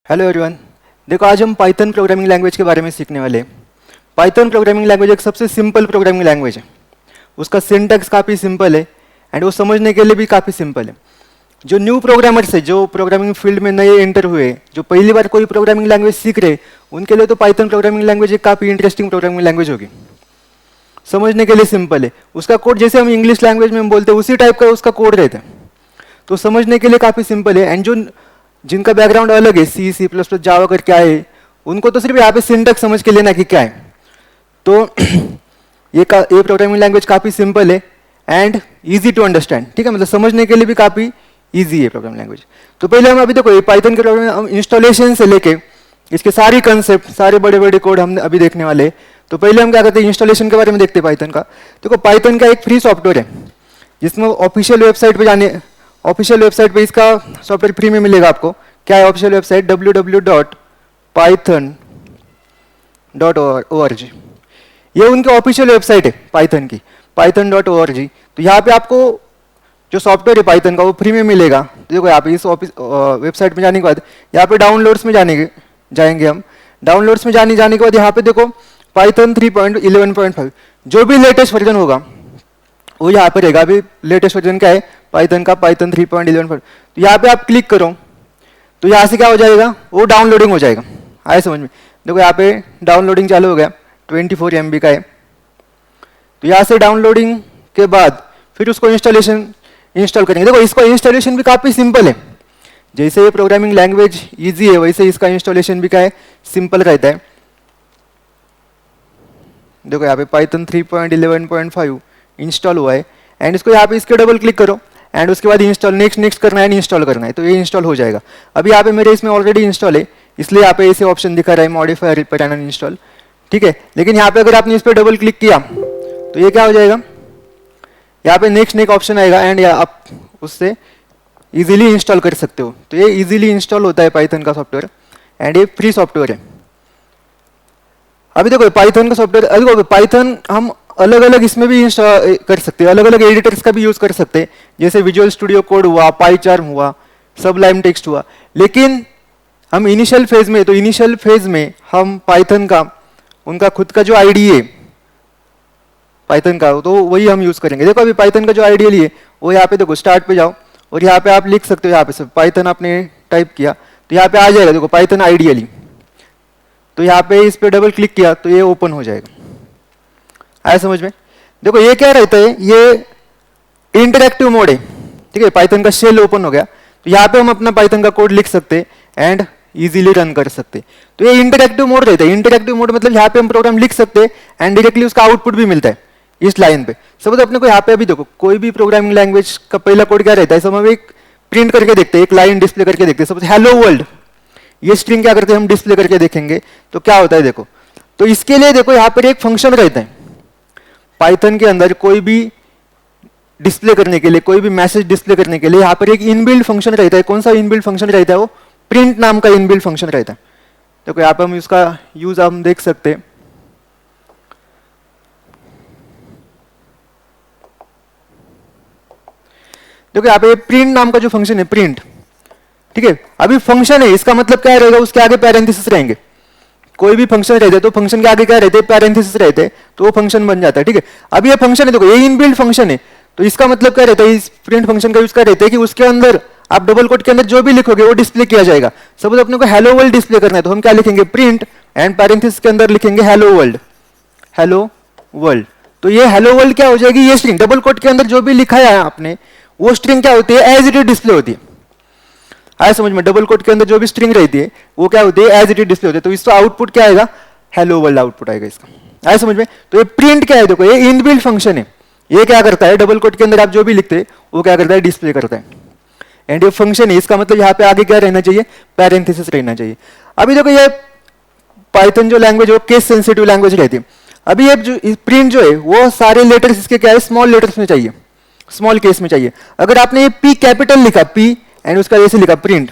Hello everyone. देखो आज हम पाइथन प्रोग्रामिंग लैंग्वेज के बारे में सीखने वाले हैं। पाइथन प्रोग्रामिंग लैंग्वेज एक सबसे सिंपल प्रोग्रामिंग लैंग्वेज है। उसका सिंटैक्स काफ़ी सिंपल है एंड वो समझने के लिए भी काफ़ी सिंपल है। जो न्यू प्रोग्रामर्स है, जो प्रोग्रामिंग फील्ड में नए एंटर हुए, जो पहली बार कोई प्रोग्रामिंग लैंग्वेज सीख रहे, उनके लिए तो पाइथन प्रोग्रामिंग लैंग्वेज एक काफ़ी इंटरेस्टिंग प्रोग्रामिंग लैंग्वेज होगी। समझने के लिए सिंपल है। उसका कोड जैसे हम इंग्लिश लैंग्वेज में हम बोलते हैं उसी टाइप का उसका कोड रहता है, तो समझने के लिए काफ़ी सिंपल है। एंड जो जिनका बैकग्राउंड अलग है, C++, जावा कर क्या है, उनको तो सिर्फ यहाँ पे सिंटैक्स समझ के लेना कि क्या है। तो ये प्रोग्रामिंग लैंग्वेज काफ़ी सिंपल है एंड इजी टू अंडरस्टैंड। ठीक है, मतलब समझने के लिए भी काफ़ी इजी है प्रोग्रामिंग लैंग्वेज। तो पहले हम अभी देखो पाइथन के प्रोग्राम इंस्टॉलेशन से लेके इसके सारी कंसेप्ट, सारे बड़े बड़े कोड हम अभी देखने वाले हैं। तो पहले हम क्या करते हैं, इंस्टॉलेशन के बारे में देखते हैं पाइथन का। देखो पाइथन का एक फ्री सॉफ्टवेयर है जिसमें ऑफिशियल वेबसाइट पे जाने, ऑफिशियल वेबसाइट पे इसका सॉफ्टवेयर फ्री में मिलेगा आपको। क्या है ऑफिशियल वेबसाइट? www.python.org। ये उनकी ऑफिशियल वेबसाइट है पाइथन की, python.org। तो यहाँ पे आपको जो सॉफ्टवेयर है पाइथन का वो फ्री में मिलेगा। तो देखो यहाँ पे इस वेबसाइट में जाने के बाद यहाँ पे डाउनलोड्स में जाएंगे हम। डाउनलोड्स में जाने के बाद यहाँ पे देखो पाइथन 3.11.5 जो भी लेटेस्ट वर्जन होगा वो यहाँ पे रहेगा। अभी लेटेस्ट वर्जन क्या है पाइथन का? पाइथन 3.11। तो यहाँ पे आप क्लिक करो तो यहाँ से क्या हो जाएगा, वो डाउनलोडिंग हो जाएगा। आए समझ में? देखो यहाँ पे डाउनलोडिंग चालू हो गया, 24 MB का है। तो यहाँ से डाउनलोडिंग के बाद फिर उसको इंस्टॉल करेंगे। देखो इसका इंस्टॉलेशन भी काफ़ी सिंपल है। जैसे ये प्रोग्रामिंग लैंग्वेज ईजी है वैसे इसका इंस्टॉलेशन भी क्या है, सिंपल रहता है। देखो यहाँ पे पाइथन 3.11.5 इंस्टॉल हुआ है एंड इसको यहाँ पे इसके डबल क्लिक करो एंड उसके बाद इंस्टॉल नेक्स्ट करना है, इंस्टॉल करना है। तो ये इंस्टॉल हो जाएगा। अभी यहाँ पे मेरे इसमें ऑलरेडी इंस्टॉल है इसलिए यहाँ पे ऐसे ऑप्शन दिखा रहा है मॉडिफाई रिपेयर एंड इंस्टॉल। ठीक है, लेकिन यहाँ पे अगर आपने इस पर डबल क्लिक किया तो ये क्या हो जाएगा, यहाँ पे नेक्स्ट ऑप्शन आएगा एंड आप उससे इजीली इंस्टॉल कर सकते हो। तो ये इजीली इंस्टॉल होता है पाइथन का सॉफ्टवेयर एंड ये फ्री सॉफ्टवेयर है। अभी देखो पाइथन का सॉफ्टवेयर, देखो पाइथन हम अलग अलग इसमें भी इंस्टॉल कर सकते हैं, अलग अलग एडिटर्स का भी यूज कर सकते हैं। जैसे विजुअल स्टूडियो कोड हुआ, पाईचार्म हुआ, सबलाइम टेक्स्ट हुआ। लेकिन हम इनिशियल फेज में हम पाइथन का उनका खुद का जो आईडीई है पाइथन का, तो वही हम यूज करेंगे। देखो अभी पाइथन का जो आईडीई है वो यहाँ पे देखो स्टार्ट पे जाओ और यहाँ पे आप लिख सकते हो। यहाँ पे सब पाइथन आपने टाइप किया तो यहाँ पे आ जाएगा, देखो पाइथन आईडीई। तो यहाँ पे इस पे डबल क्लिक किया तो ये ओपन हो जाएगा। आया समझ में? देखो ये क्या रहता है, ये इंटरैक्टिव मोड है। ठीक है, पाइथन का शेल ओपन हो गया तो यहाँ पे हम अपना पाइथन का कोड लिख सकते हैं एंड इजीली रन कर सकते हैं। तो ये इंटरैक्टिव मोड रहता है। इंटरैक्टिव मोड मतलब यहाँ पे हम प्रोग्राम लिख सकते हैं एंड डायरेक्टली उसका आउटपुट भी मिलता है इस लाइन पे। सपोज अपने को यहाँ पे अभी देखो कोई भी प्रोग्रामिंग लैंग्वेज का पहला कोड क्या रहता है, सब हम एक प्रिंट करके देखते हैं, एक लाइन डिस्प्ले करके देखते हैं। सपोज हेलो वर्ल्ड, ये स्ट्रिंग क्या करते हैं हम डिस्प्ले करके देखेंगे तो क्या होता है देखो। तो इसके लिए देखो यहाँ पर एक फंक्शन रहता है पाइथन के अंदर, कोई भी डिस्प्ले करने के लिए, कोई भी मैसेज डिस्प्ले करने के लिए यहाँ पर एक इनबिल्ट फंक्शन रहता है। कौन सा इनबिल्ट फंक्शन रहता है? वो प्रिंट नाम का इनबिल्ट फंक्शन रहता है। देखो यहाँ पर हम इसका यूज हम देख सकते हैं। देखो यहाँ पे प्रिंट नाम का जो फंक्शन है, प्रिंट। ठीक है, अभी फंक्शन है, इसका मतलब क्या रहेगा, उसके आगे पैरेंथेसिस रहेंगे। कोई भी फंक्शन रहते हैं तो फंक्शन के आगे क्या रहते हैं, पैरेंथेसिस रहते हैं, तो वो फंक्शन बन जाता है। ठीक है, अब ये फंक्शन है, देखो ये इनबिल्ट फंक्शन है। तो इसका मतलब क्या रहता है, इस प्रिंट फंक्शन का यूज क्या रहता है कि उसके अंदर आप डबल कोट के अंदर जो भी लिखोगे वो डिस्प्ले किया जाएगा। सपोज अपने को हेलो वर्ल्ड डिस्प्ले करना है तो हम क्या लिखेंगे, प्रिंट एंड पैरेंथेसिस के अंदर लिखेंगे हेलो वर्ल्ड, हेलो वर्ल्ड। तो ये हेलो वर्ल्ड क्या हो जाएगी, ये स्ट्रिंग डबल कोट के अंदर जो भी लिखा है आपने वो स्ट्रिंग क्या होती है, एज इट इज डिस्प्ले होती है। आया समझ में? डबल कोट के अंदर जो भी स्ट्रिंग रहती है वो क्या होती है, एज इट इज डिस्प्ले होती है। तो इसका आउटपुट क्या आएगा, हेलो वर्ल्ड आउटपुट आएगा इसका। आया समझ में? तो ये प्रिंट क्या है, देखो ये इनबिल्ट फंक्शन है। ये क्या करता है, डबल कोट के अंदर आप जो भी लिखते हैं वो क्या करता है, डिस्प्ले करता है। एंड ये फंक्शन है, इसका मतलब यहाँ पे आगे क्या रहना चाहिए, पैरेंथेसिस रहना चाहिए। अभी देखो ये पाइथन जो लैंग्वेज है वो केस सेंसिटिव लैंग्वेज रहती है। अभी ये जो प्रिंट जो है वो सारे लेटर्स इसके क्या है, स्मॉल लेटर्स में चाहिए, स्मॉल केस में चाहिए। अगर आपने ये पी कैपिटल लिखा, पी एंड उसका जैसे लिखा प्रिंट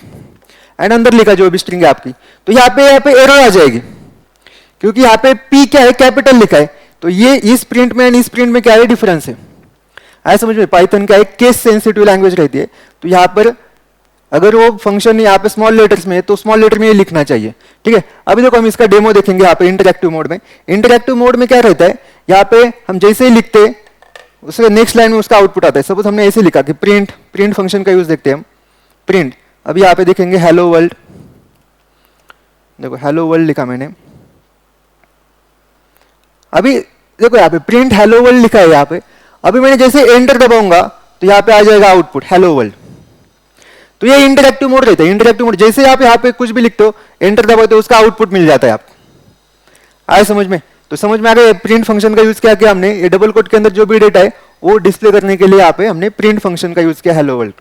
एंड अंदर लिखा जो भी स्ट्रिंग है आपकी, तो यहाँ पे एरर आ जाएगी क्योंकि यहाँ पे पी क्या है, कैपिटल लिखा है। तो ये इस प्रिंट में एंड इस प्रिंट में क्या है, डिफरेंस है। आया समझ में? पाइथन क्या है, केस सेंसिटिव लैंग्वेज रहती है। तो यहाँ पर अगर वो फंक्शन यहाँ पे स्मॉल लेटर्स में है तो स्मॉल लेटर में ये लिखना चाहिए। ठीक है, अभी देखो हम इसका डेमो देखेंगे यहाँ पे इंटरैक्टिव मोड में। इंटरैक्टिव मोड में क्या रहता है, यहाँ पे हम जैसे ही लिखते हैं उसके नेक्स्ट लाइन में उसका आउटपुट आता है। सपोज हमने ऐसे लिखा कि प्रिंट फंक्शन का यूज देखते हैं हम, प्रिंट। अभी यहाँ पे देखेंगे हेलो वर्ल्ड, देखो हेलो वर्ल्ड लिखा मैंने। अभी देखो यहाँ पे प्रिंट हेलो वर्ल्ड लिखा है यहाँ पे। अभी मैंने जैसे एंटर दबाऊंगा तो यहाँ पे आ जाएगा आउटपुट हेलो वर्ल्ड। तो ये इंटरैक्टिव मोड रहता है। इंटरैक्टिव मोड जैसे आप यहाँ पे कुछ भी लिखते हो, एंटर दबाते हो, उसका आउटपुट मिल जाता है आपको। आए समझ में? तो समझ में आ गया प्रिंट फंक्शन का यूज क्या किया हमने। ये डबल कोट के अंदर जो भी डेटा है वो डिस्प्ले करने के लिए यहाँ पे हमने प्रिंट फंक्शन का यूज किया हेलो वर्ल्ड।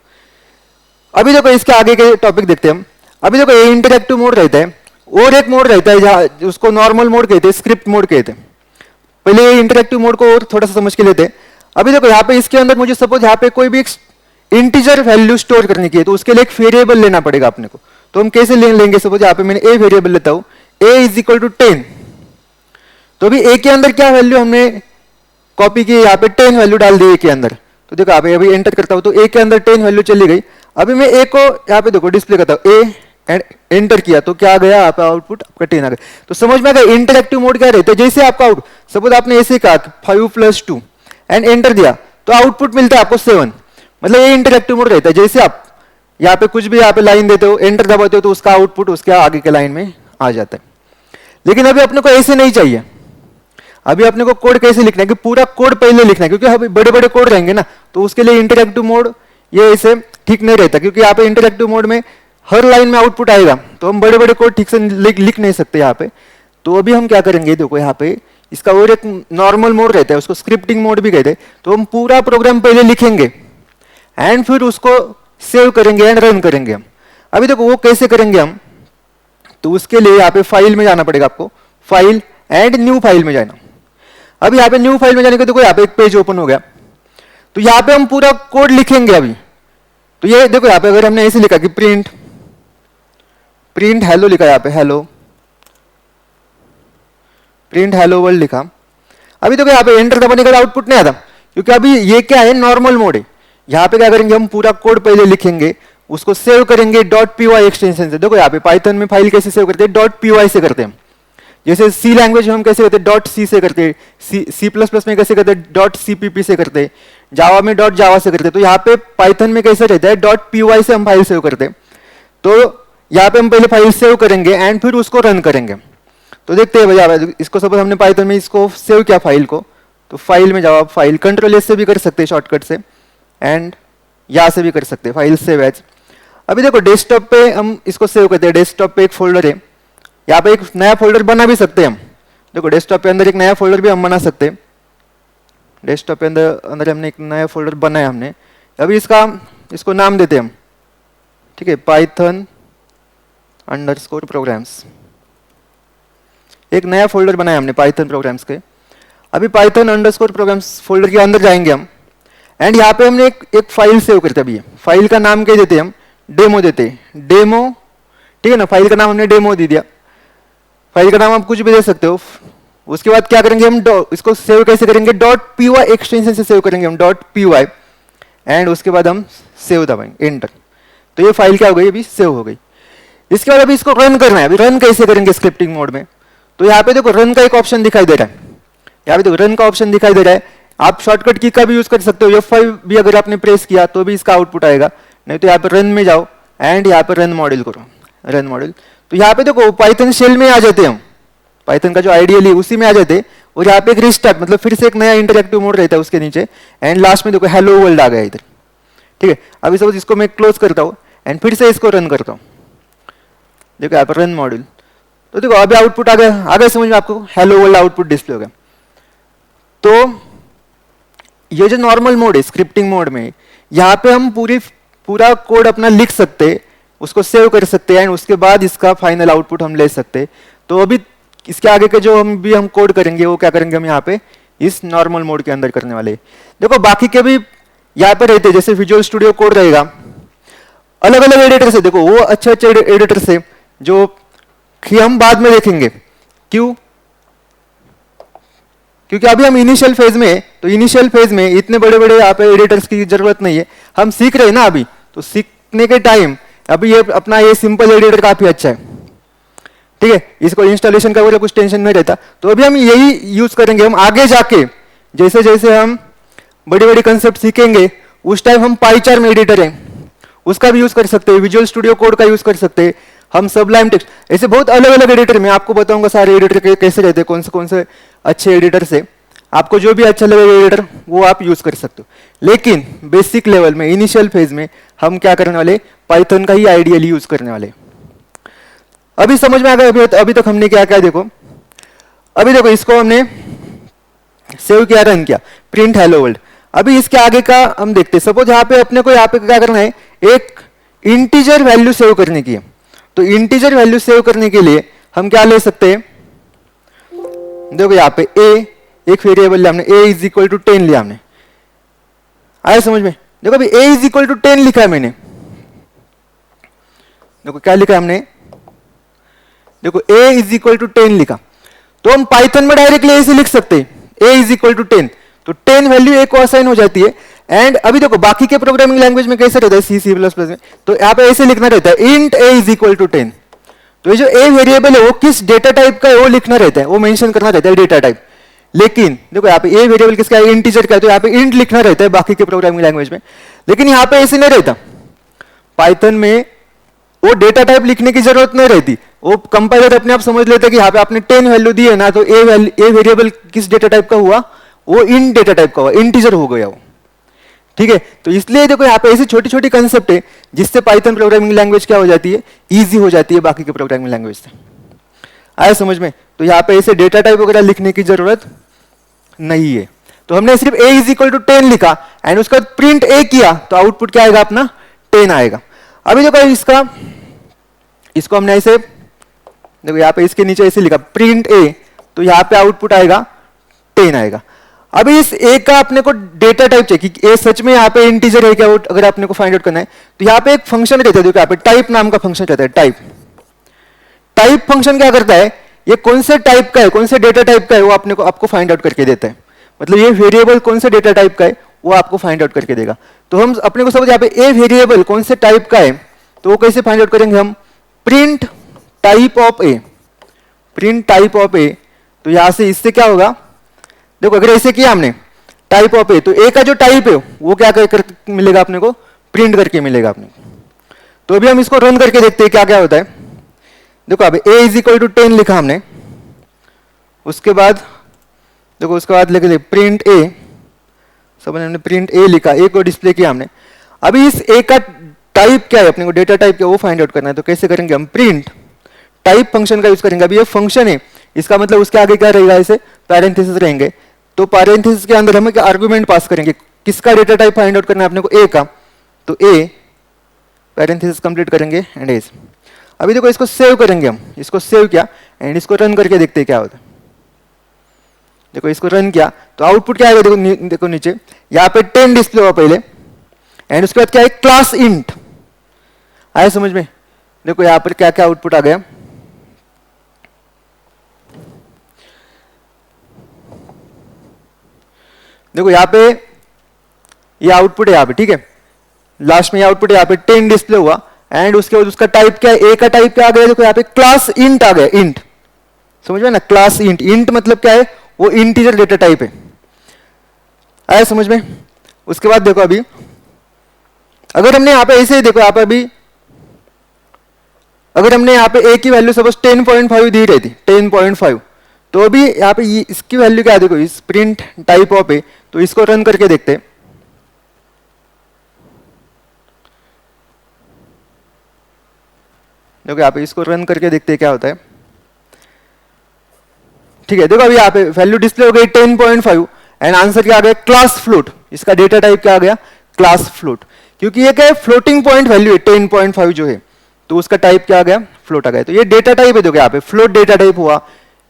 अभी देखो इसके आगे के टॉपिक देखते हैं हम। अभी देखो ये इंटरैक्टिव मोड रहता है, और एक मोड रहता है जहाँ उसको नॉर्मल मोड कहते हैं, स्क्रिप्ट मोड कहते हैं। पहले ये इंटरैक्टिव मोड को और थोड़ा सा समझ के लेते हैं। अभी देखो यहाँ पे इसके अंदर मुझे सपोज यहाँ पे कोई भी एक इंटीजर वैल्यू स्टोर करने की है, तो उसके लिए एक वेरिएबल लेना पड़ेगा अपने को। तो हम कैसे लेंगे, सपोज यहाँ पे मैंने ए वेरिएबल लेता हूँ, a इज इक्वल टू 10। तो अभी ए के अंदर क्या वैल्यू हमने कॉपी की, यहाँ पे 10 वैल्यू डाल दी ए के अंदर। तो देखो आप अभी एंटर करता हूँ तो ए के अंदर 10 वैल्यू चली गई। अभी मैं ए को यहाँ पे देखो डिस्प्ले करता हूँ, ए एंड एंटर किया तो क्या गया यहाँ पे आउटपुट आपका 10 आ गया। तो समझ में आ गया इंटरैक्टिव मोड क्या रहता है। जैसे आपका आउट सपोज आपने ऐसे कहा 5 + 2 एंड एंटर दिया तो आउटपुट मिलता है आपको 7। मतलब ये इंटरैक्टिव मोड रहता है। जैसे आप यहाँ पे कुछ भी यहाँ पे लाइन देते हो, एंटर दबाते हो तो उसका आउटपुट उसके आगे के लाइन में आ जाता है। लेकिन अभी अपने को ऐसे नहीं चाहिए। अभी अपने को कोड कैसे लिखना है कि पूरा कोड पहले लिखना है, क्योंकि अभी बड़े बड़े कोड रहेंगे ना, तो उसके लिए इंटरैक्टिव मोड ये ऐसे ठीक नहीं रहता। क्योंकि यहाँ पे इंटरैक्टिव मोड में हर लाइन में आउटपुट आएगा, तो हम बड़े बड़े कोड ठीक से लिख नहीं सकते यहाँ पे। तो अभी हम क्या करेंगे, देखो यहाँ पे इसका और एक नॉर्मल मोड रहता है, उसको स्क्रिप्टिंग मोड भी कहते हैं। तो हम पूरा प्रोग्राम पहले लिखेंगे एंड फिर उसको सेव करेंगे एंड रन करेंगे हम। अभी देखो वो कैसे करेंगे हम, तो उसके लिए यहाँ पे फाइल में जाना पड़ेगा आपको, फाइल एंड न्यू फाइल में जाना। अब यहाँ पे न्यू फाइल में जाने के देखो यहाँ पे एक पेज ओपन हो गया। तो यहाँ पे हम पूरा कोड लिखेंगे अभी। तो ये देखो यहाँ पे अगर हमने ऐसे लिखा कि प्रिंट हेलो लिखा, यहाँ पे हेलो प्रिंट हेलो वर्ल्ड लिखा। अभी देखो यहाँ पे एंटर दबाने का आउटपुट नहीं आता, क्योंकि अभी ये क्या है, नॉर्मल मोड है। यहाँ पे क्या करेंगे हम पूरा कोड पहले लिखेंगे, उसको सेव करेंगे .py एक्सटेंशन से। देखो यहाँ पे पाइथन में फाइल कैसे सेव करते हैं, .py से करते हैं। जैसे सी लैंग्वेज में हम कैसे करते हैं, .c से करते हैं, C++ में कैसे करते हैं, .cpp से करते हैं, जावा में .java से करते हैं। तो यहाँ पे पाइथन में कैसे रहता है, .py से हम फाइल सेव करते हैं। तो यहाँ पे हम पहले फाइल सेव करेंगे एंड फिर उसको रन करेंगे। तो देखते हैं भैया, इसको सपोज हमने पाइथन में इसको सेव किया फाइल को, तो फाइल में जाओ, फाइल कंट्रोल से भी कर सकते हैं शॉर्टकट से, एंड यहाँ से भी कर सकते हैं फाइल सेव एज। अभी देखो डेस्कटॉप पे हम इसको सेव करते हैं। डेस्कटॉप पे एक फोल्डर है, यहाँ पे एक नया फोल्डर बना भी सकते हैं हम। देखो डेस्कटॉप पे अंदर एक नया फोल्डर भी हम बना सकते हैं। डेस्कटॉप पे अंदर हमने एक नया फोल्डर बनाया हमने। अभी इसको नाम देते हैं हम, ठीक है, Python_programs। एक नया फोल्डर बनाया हमने पाइथन प्रोग्राम्स के। अभी Python_programs फोल्डर के अंदर जाएंगे हम, एंड यहाँ पे हमने एक फाइल सेव करते हैं। अभी फाइल का नाम क्या देते हैं हम, डेमो देते हैं, डेमो, ठीक है ना। फाइल का नाम हमने डेमो दे दिया। फाइल का नाम आप कुछ भी दे सकते हो। उसके बाद क्या करेंगे हम, इसको सेव कैसे करेंगे, .py एक्सटेंशन से सेव करेंगे हम, .py, एंड उसके बाद हम सेव दबाएंगे, एंटर। तो ये फाइल क्या हो गई, अभी सेव हो गई। इसके बाद अभी इसको रन करना है। अभी रन कैसे करेंगे स्क्रिप्टिंग मोड में, तो यहाँ पे देखो रन का एक ऑप्शन दिखाई दे रहा है। यहाँ पे देखो रन का ऑप्शन दिखाई दे रहा है। आप शॉर्टकट की का भी यूज कर सकते हो, F5 भी अगर आपने प्रेस किया तो भी इसका आउटपुट आएगा। नहीं तो यहाँ पे रन में जाओ एंड यहाँ पे रन मॉड्यूल करो, रन मॉड्यूल। तो यहाँ पे देखो पाइथन शेल में आ जाते हैं हम, पाइथन का जो आइडियल है उसी में आ जाते हैं। और यहाँ पे एक रिस्टार्ट, मतलब फिर से एक नया इंटरैक्टिव मोड रहता है उसके नीचे, एंड लास्ट में देखो हेलो वर्ल्ड आ गया इधर, ठीक है। अभी सपोज इसको मैं क्लोज करता हूँ एंड फिर से इसको रन करता हूँ। देखो यहाँ पर रन मॉड्यूल, तो देखो अभी आउटपुट आ गया समझ में आपको, हेलो वर्ल्ड आउटपुट डिस्प्ले हो गया। तो ये जो नॉर्मल मोड है स्क्रिप्टिंग मोड में, यहाँ पे हम पूरा कोड अपना लिख सकते हैं, उसको सेव कर सकते हैं, उसके बाद इसका फाइनल आउटपुट हम ले सकते हैं। तो अभी इसके आगे के जो हम कोड करेंगे वो क्या करेंगे हम यहाँ पे इस नॉर्मल मोड के अंदर करने वाले। देखो बाकी के भी यहाँ पे रहते हैं, जैसे विजुअल स्टूडियो कोड रहेगा, अलग अलग एडिटर्स है। देखो वो अच्छे एडिटर्स है जो कि हम बाद में देखेंगे। क्यों? क्योंकि अभी हम इनिशियल फेज में है, तो इनिशियल फेज में इतने बड़े बड़े यहाँ पे एडिटर्स की जरूरत नहीं है। हम सीख रहे हैं ना अभी, तो सीखने के टाइम अभी ये अपना ये सिंपल एडिटर काफी अच्छा है, ठीक है, इसको इंस्टॉलेशन का वगैरह कुछ टेंशन नहीं रहता। तो अभी हम यही यूज करेंगे, हम आगे जाके जैसे जैसे हम बड़ी बड़ी कंसेप्ट सीखेंगे उस टाइम हम पाईचार्म एडिटर है उसका भी यूज कर सकते हैं, विजुअल स्टूडियो कोड का यूज कर सकते हैं, हम सबलाइम टेक्स्ट, ऐसे बहुत अलग अलग एडिटर में आपको बताऊंगा सारे एडिटर कैसे रहते हैं, कौन से अच्छे एडिटर से आपको जो भी अच्छा लगेगा एडिटर वो आप यूज कर सकते हो। लेकिन बेसिक लेवल में इनिशियल फेज में हम क्या करने वाले, पाइथन का ही आइडियली यूज करने वाले। अभी समझ में आ गया अभी तक हमने क्या क्या, देखो अभी देखो इसको हमने सेव किया, रन किया, प्रिंट हेलो वर्ल्ड। अभी इसके आगे का हम देखते हैं, सपोज यहाँ पे अपने को यहाँ पे क्या करना है, एक इंटीजर वैल्यू सेव करने की है। तो इंटीजर वैल्यू सेव करने के लिए हम क्या ले सकते हैं, देखो यहाँ पे a एक वेरिएबल लिया हमने, a इज इक्वल टू 10 लिया हमने, आया समझ में। देखो अभी a इज इक्वल टू 10 लिखा है मैंने, देखो क्या लिखा है हमने, देखो a इज इक्वल टू 10 लिखा। तो हम पाइथन में डायरेक्टली ऐसे लिख सकते हैं a इज इक्वल टू 10, तो 10 वैल्यू a को असाइन हो जाती है। एंड अभी देखो बाकी के प्रोग्रामिंग लैंग्वेज में कैसे रहता है, C++ में, तो यहाँ पे ऐसे लिखना रहता है int a is equal to 10। तो ये जो a वेरिएबल है वो किस डेटा टाइप का है वो लिखना रहता है, वो मेंशन करना रहता है डेटा टाइप। लेकिन देखो यहाँ पे a वेरिएबल किसका है, इंटीजर का है, तो यहाँ पे इंट लिखना रहता है बाकी के प्रोग्रामिंग लैंग्वेज में। लेकिन यहाँ पे ऐसे नहीं रहता, पाइथन में वो डेटा टाइप लिखने की जरूरत नहीं रहती, वो कंपाइलर अपने आप समझ लेते हैं कि यहाँ पे आपने 10 वैल्यू दी है ना, तो a वेरिएबल किस डेटा टाइप का हुआ, वो इंट डेटा टाइप का हुआ, इंटीजर हो गया वो, ठीक है। तो इसलिए देखो यहाँ पे ऐसी छोटी छोटी कंसेप्ट है जिससे पाइथन प्रोग्रामिंग लैंग्वेज क्या हो जाती है, इजी हो जाती है बाकी के प्रोग्रामिंग लैंग्वेज से, आया समझ में। तो यहाँ पे ऐसे डेटा टाइप वगैरह लिखने की जरूरत नहीं है। तो हमने सिर्फ a इज इक्वल टू 10 लिखा एंड उसका प्रिंट a किया, तो आउटपुट क्या आएगा अपना 10 आएगा। अभी देखो इसको हमने ऐसे, देखो यहाँ पे इसके नीचे ऐसे लिखा प्रिंट a, तो यहाँ पे आउटपुट आएगा 10 आएगा। अभी इस a का अपने को डेटा टाइप चाहिए कि a सच में यहाँ पे इंटीजर है क्या, अगर आपने को फाइंड आउट करना है तो यहाँ पे एक फंक्शन रहता है, देखो यहाँ पे टाइप नाम का फंक्शन रहता है, टाइप फंक्शन क्या करता है, ये कौन से टाइप का है, कौन से डेटा टाइप का है वो आपको फाइंड आउट करके देता है। मतलब ये वेरिएबल कौन से डेटा टाइप का है वो आपको फाइंड आउट करके देगा। तो हम अपने को समझ यहाँ पे a वेरिएबल कौन से टाइप का है, तो वो कैसे फाइंड आउट करेंगे हम, print type of a, print type of a। तो यहां से इससे क्या होगा, देखो अगर ऐसे किया हमने टाइप ऑफ a, तो a का जो टाइप है वो क्या कर मिलेगा अपने को, प्रिंट करके मिलेगा अपने को। तो अभी हम इसको रन करके देखते हैं क्या क्या होता है। देखो अभी a इज इक्वल टू 10 लिखा हमने, उसके बाद देखो उसके बाद लिख दे प्रिंट a, सब हमने प्रिंट a लिखा, a को डिस्प्ले किया हमने। अभी इस a का टाइप क्या है, अपने को डेटा टाइप क्या वो फाइंड आउट करना है। तो कैसे करेंगे हम, प्रिंट टाइप फंक्शन का यूज करेंगे। अभी ये फंक्शन है, इसका मतलब उसके आगे क्या रहेगा, ऐसे पैरेंथेसिस रहेंगे। तो पैरेंथेसिस के अंदर हम आर्गुमेंट पास करेंगे, किसका डेटा टाइप फाइंड आउट करना है अपने को, a का, तो a पैरेंथेसिस कंप्लीट करेंगे एंड एज। अभी देखो इसको सेव करेंगे हम, इसको सेव किया एंड इसको रन करके देखते हैं क्या होता है। देखो इसको रन किया तो आउटपुट क्या आएगा, देखो नीचे यहाँ पे 10 डिस्प्ले हुआ पहले एंड उसके बाद क्या है, क्लास इंट, आया समझ में। देखो यहाँ पर क्या क्या आउटपुट आ गया, देखो यहाँ पे ये आउटपुट है यहाँ पे, ठीक है, लास्ट में ये आउटपुट यहाँ पे 10 डिस्प्ले हुआ एंड उसके बाद उसका टाइप क्या है, a का टाइप क्या आ गया, देखो यहाँ पे क्लास इंट आ गया, इंट, समझ में ना, क्लास इंट, इंट मतलब क्या है, वो इंटीजर डेटा टाइप है, आया समझ में। उसके बाद देखो अभी अगर हमने यहाँ पे ऐसे देखो यहाँ पे अभी अगर हमने यहाँ पे a की वैल्यू सपोज 10.5 दी रहती, 10.5, तो अभी यहाँ पे इसकी वैल्यू क्या है, देखो इस प्रिंट टाइप ऑफ है, तो इसको रन करके देखते हैं। देखो यहाँ पे इसको रन करके देखते हैं क्या होता है, ठीक है। देखो अभी यहाँ पे वैल्यू डिस्प्ले हो गई 10.5 एंड आंसर क्या आ गया, क्लास फ्लोट, इसका डेटा टाइप क्या आ गया, क्लास फ्लोट, क्योंकि ये क्या है, फ्लोटिंग पॉइंट वैल्यू है 10.5 जो है, तो उसका टाइप क्या आ गया, फ्लोट आ गया। तो ये डेटा टाइप है, देखो यहाँ पे फ्लोट डेटा टाइप हुआ,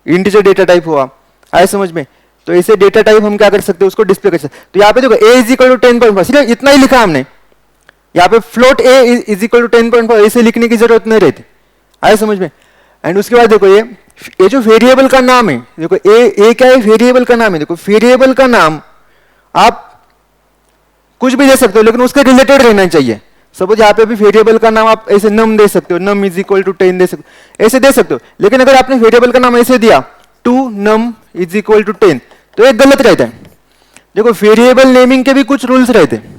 इंटीजर डेटा टाइप हुआ, आया समझ में। तो ऐसे डेटा टाइप हम क्या कर सकते हैं, उसको डिस्प्ले कर सकते हैं। तो यहाँ पे देखो a इज इक्वल टू 10.5, सिर्फ इतना ही लिखा हमने, यहाँ पे float a is equal to 10.5 ऐसे लिखने की जरूरत नहीं रहती, आया समझ में। एंड उसके बाद देखो ये जो वेरिएबल का नाम है, देखो ए क्या है, वेरिएबल का नाम है। देखो वेरिएबल का नाम आप कुछ भी दे सकते हो लेकिन उसके रिलेटेड रहना चाहिए, सपोज यहाँ पे भी वेरिएबल का नाम आप ऐसे नम दे सकते हो, नम इज इक्वल टू 10 दे सकते हो, ऐसे दे सकते हो। लेकिन अगर आपने वेरिएबल का नाम ऐसे दिया 2 num इज इक्वल टू 10 तो ये गलत रहता है। देखो वेरिएबल नेमिंग के भी कुछ रूल्स रहते हैं।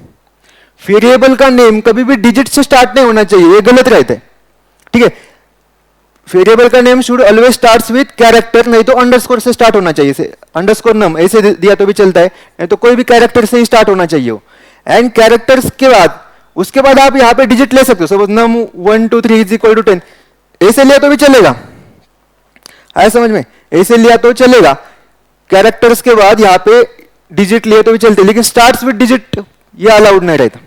वेरिएबल का नेम कभी भी डिजिट से स्टार्ट नहीं होना चाहिए, ये गलत रहता है, ठीक है। वेरिएबल का name should always starts with character, नहीं तो अंडरस्कोर से स्टार्ट होना चाहिए। से अंडरस्कोर नम ऐसे दिया तो भी चलता है, नहीं तो कोई भी कैरेक्टर से ही स्टार्ट होना चाहिए हो। एंड कैरेक्टर्स के बाद उसके बाद आप यहाँ पे डिजिट ले सकते हो। Suppose num 1 2 3 is equal to 10 ऐसे लिया तो भी चलेगा, आया समझ में, ऐसे लिया तो चलेगा। कैरेक्टर्स के बाद यहाँ पे डिजिट लिए तो भी चलते, लेकिन स्टार्ट्स विद डिजिट ये अलाउड नहीं रहता,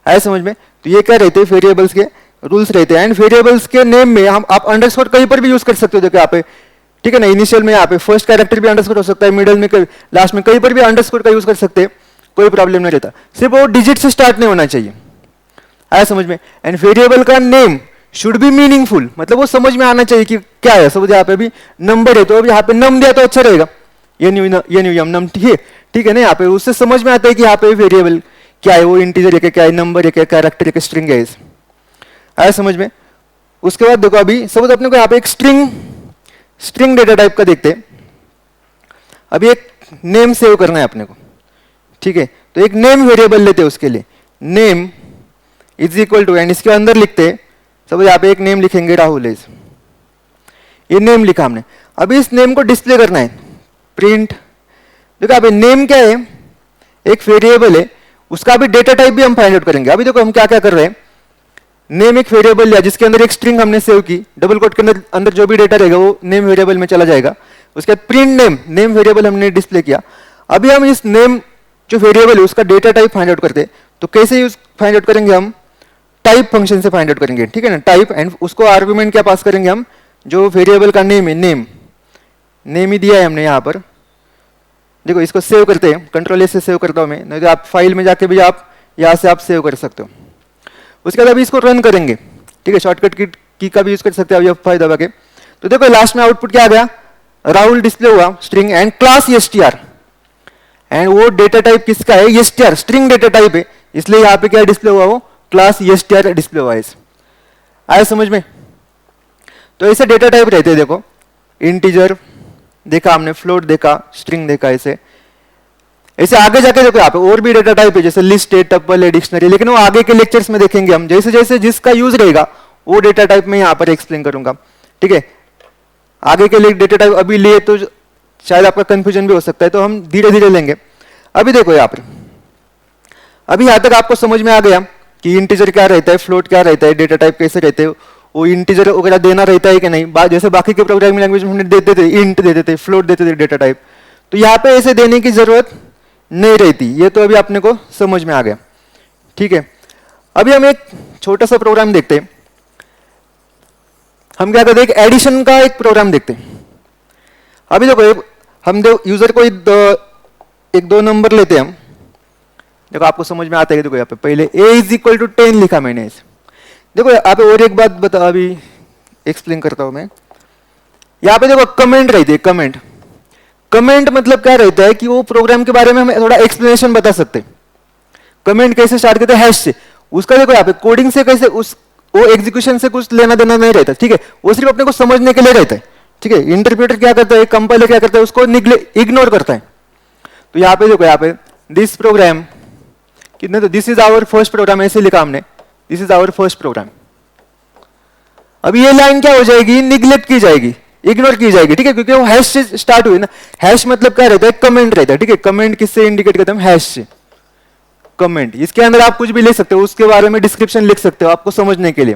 आया समझ में। तो ये क्या रहते हैं, वेरिएबल्स के रूल्स रहते हैं। एंड वेरिएबल्स के नेम में हम आप अंडरस्कोर कहीं पर भी यूज कर सकते हो। देखो यहाँ पे, ठीक है ना, इनिशियल में यहाँ पे फर्स्ट कैरेक्टर भी अंडरस्कोर हो सकता है, मिडिल में, लास्ट में, कहीं पर भी अंडरस्कोर का यूज कर सकते हैं, कोई प्रॉब्लम नहीं रहता। सिर्फ वो डिजिट से स्टार्ट नहीं होना चाहिए, आया समझ में। एंड वेरिएबल का नेम शुड बी मीनिंगफुल, मतलब वो समझ में आना चाहिए कि क्या है। सपोज यहाँ पे भी नंबर है तो अब यहाँ पे नम दिया तो अच्छा रहेगा, ये न्यू नम, ठीक है ना। यहाँ पे उससे समझ में आता है कि यहाँ पे वेरिएबल क्या है, वो इंटीजर है क्या, क्या है, नंबर है क्या, कैरेक्टर है क्या, स्ट्रिंग है, आया समझ में। उसके बाद देखो अभी सपोज अपने को यहाँ पे एक स्ट्रिंग डेटा टाइप का देखते हैं। अभी एक नेम सेव करना है अपने को, ठीक है। तो एक नेम वेरिएबल लेते हैं, उसके लिए name is equal to, and इसके अंदर लिखते हैं, सपोज यहाँ पे एक नेम लिखेंगे राहुल है, ये नेम लिखा हमने। अभी इस नेम को डिस्प्ले करना है, प्रिंट। देखो अभी नेम क्या है, एक वेरिएबल है, उसका भी डेटा टाइप भी हम फाइंड आउट करेंगे। अभी देखो हम क्या क्या कर रहे हैं, नेम एक वेरिएबल लिया जिसके अंदर एक स्ट्रिंग हमने सेव की, डबल कोट के अंदर जो भी डेटा रहेगा वो नेम वेरिएबल में चला जाएगा। उसके बाद प्रिंट नेम वेरिएबल हमने डिस्प्ले किया। अभी हम इस नेम जो वेरिएबल है उसका डेटा टाइप फाइंड आउट करते हैं। तो कैसे यूज फाइंड आउट करेंगे, हम टाइप फंक्शन से फाइंड आउट करेंगे, ठीक है ना, टाइप। एंड उसको आर्गुमेंट क्या पास करेंगे हम, जो वेरिएबल का नेम है, नेम ही दिया है हमने यहाँ पर। देखो इसको सेव करते हैं, कंट्रोल से सेव करता हूँ मैं, नहीं तो आप फाइल में जाके भी आप यहाँ से आप सेव कर सकते हो। उसके बाद अभी इसको रन करेंगे, ठीक है, शॉर्टकट की का भी यूज कर सकते हैं अभी F5 दबा के। तो देखो लास्ट में आउटपुट क्या आ गया, राहुल डिस्प्ले हुआ, string and class str। And वो डेटा टाइप किसका है, str, स्ट्रिंग डेटा टाइप है, इसलिए यहाँ पे क्या डिस्प्ले हुआ, वो क्लास str डिस्प्ले हुआ है। आया समझ में। तो ऐसे डेटा टाइप रहते हैं, देखो इंटीजर देखा हमने, फ्लोट देखा, स्ट्रिंग देखा, ऐसे आगे जाके देखो यहाँ पे और भी डेटा टाइप है, जैसे लिस्ट है, टपल है, डिक्शनरी, लेकिन वो आगे के लेक्चर्स में देखेंगे हम, जैसे जैसे जिसका यूज रहेगा वो डेटा टाइप में यहाँ पर एक्सप्लेन करूंगा, ठीक है। आगे के लिए डेटा टाइप अभी लिए तो शायद आपका कंफ्यूजन भी हो सकता है, तो हम धीरे धीरे लेंगे। अभी देखो यहाँ पर, अभी यहाँ तक आपको समझ में आ गया कि इंटीजर क्या रहता है, फ्लोट क्या रहता है, डेटा टाइप कैसे रहते हैं, वो इंटीजर वगैरह देना रहता है कि नहीं। जैसे बाकी के प्रोग्रामिंग लैंग्वेज में हमने देते थे, इंट देते थे, फ्लोट देते थे डेटा टाइप, तो यहाँ पे ऐसे देने की जरूरत नहीं रहती। ये तो अभी अपने को समझ में आ गया, ठीक है। अभी हम एक छोटा सा प्रोग्राम देखते हैं। हम क्या करते हैं, एक एडिशन का एक प्रोग्राम देखते हैं। अभी देखो हम यूजर को एक दो नंबर लेते हैं हम, देखो आपको समझ में आता है। देखो यहाँ पे पहले a इज इक्वल टू 10 लिखा मैंने इसे। देखो यहाँ पे और एक बात बता, अभी एक्सप्लेन करता हूं मैं। यहाँ पे देखो कमेंट रहती है, कमेंट मतलब क्या रहता है कि वो प्रोग्राम के बारे में हम थोड़ा एक्सप्लेनेशन बता सकते हैं। कमेंट कैसे स्टार्ट करते हैं, हैश से। उसका देखो यहाँ पे कोडिंग से कैसे वो एग्जीक्यूशन से कुछ लेना देना नहीं रहता, ठीक है, वो सिर्फ अपने को समझने के लिए रहता है, ठीक है। इंटरप्रेटर क्या करता है, कंपाइलर क्या करता है, उसको इग्नोर करता है। तो यहाँ पे देखो, यहाँ पे दिस प्रोग्राम कितने, तो this is our first program ऐसे लिखा हमने, this is our first program. अभी ये लाइन क्या हो जाएगी, निग्लेक्ट की जाएगी, इग्नोर की जाएगी, ठीक है, क्योंकि वो हैश से स्टार्ट हुई ना। हैश मतलब क्या रहता है, कमेंट रहता है, ठीक है। कमेंट किससे इंडिकेट करते हैं, हैश से। कमेंट इसके अंदर आप कुछ भी लिख सकते हो, उसके बारे में डिस्क्रिप्शन लिख सकते हो आपको समझने के लिए।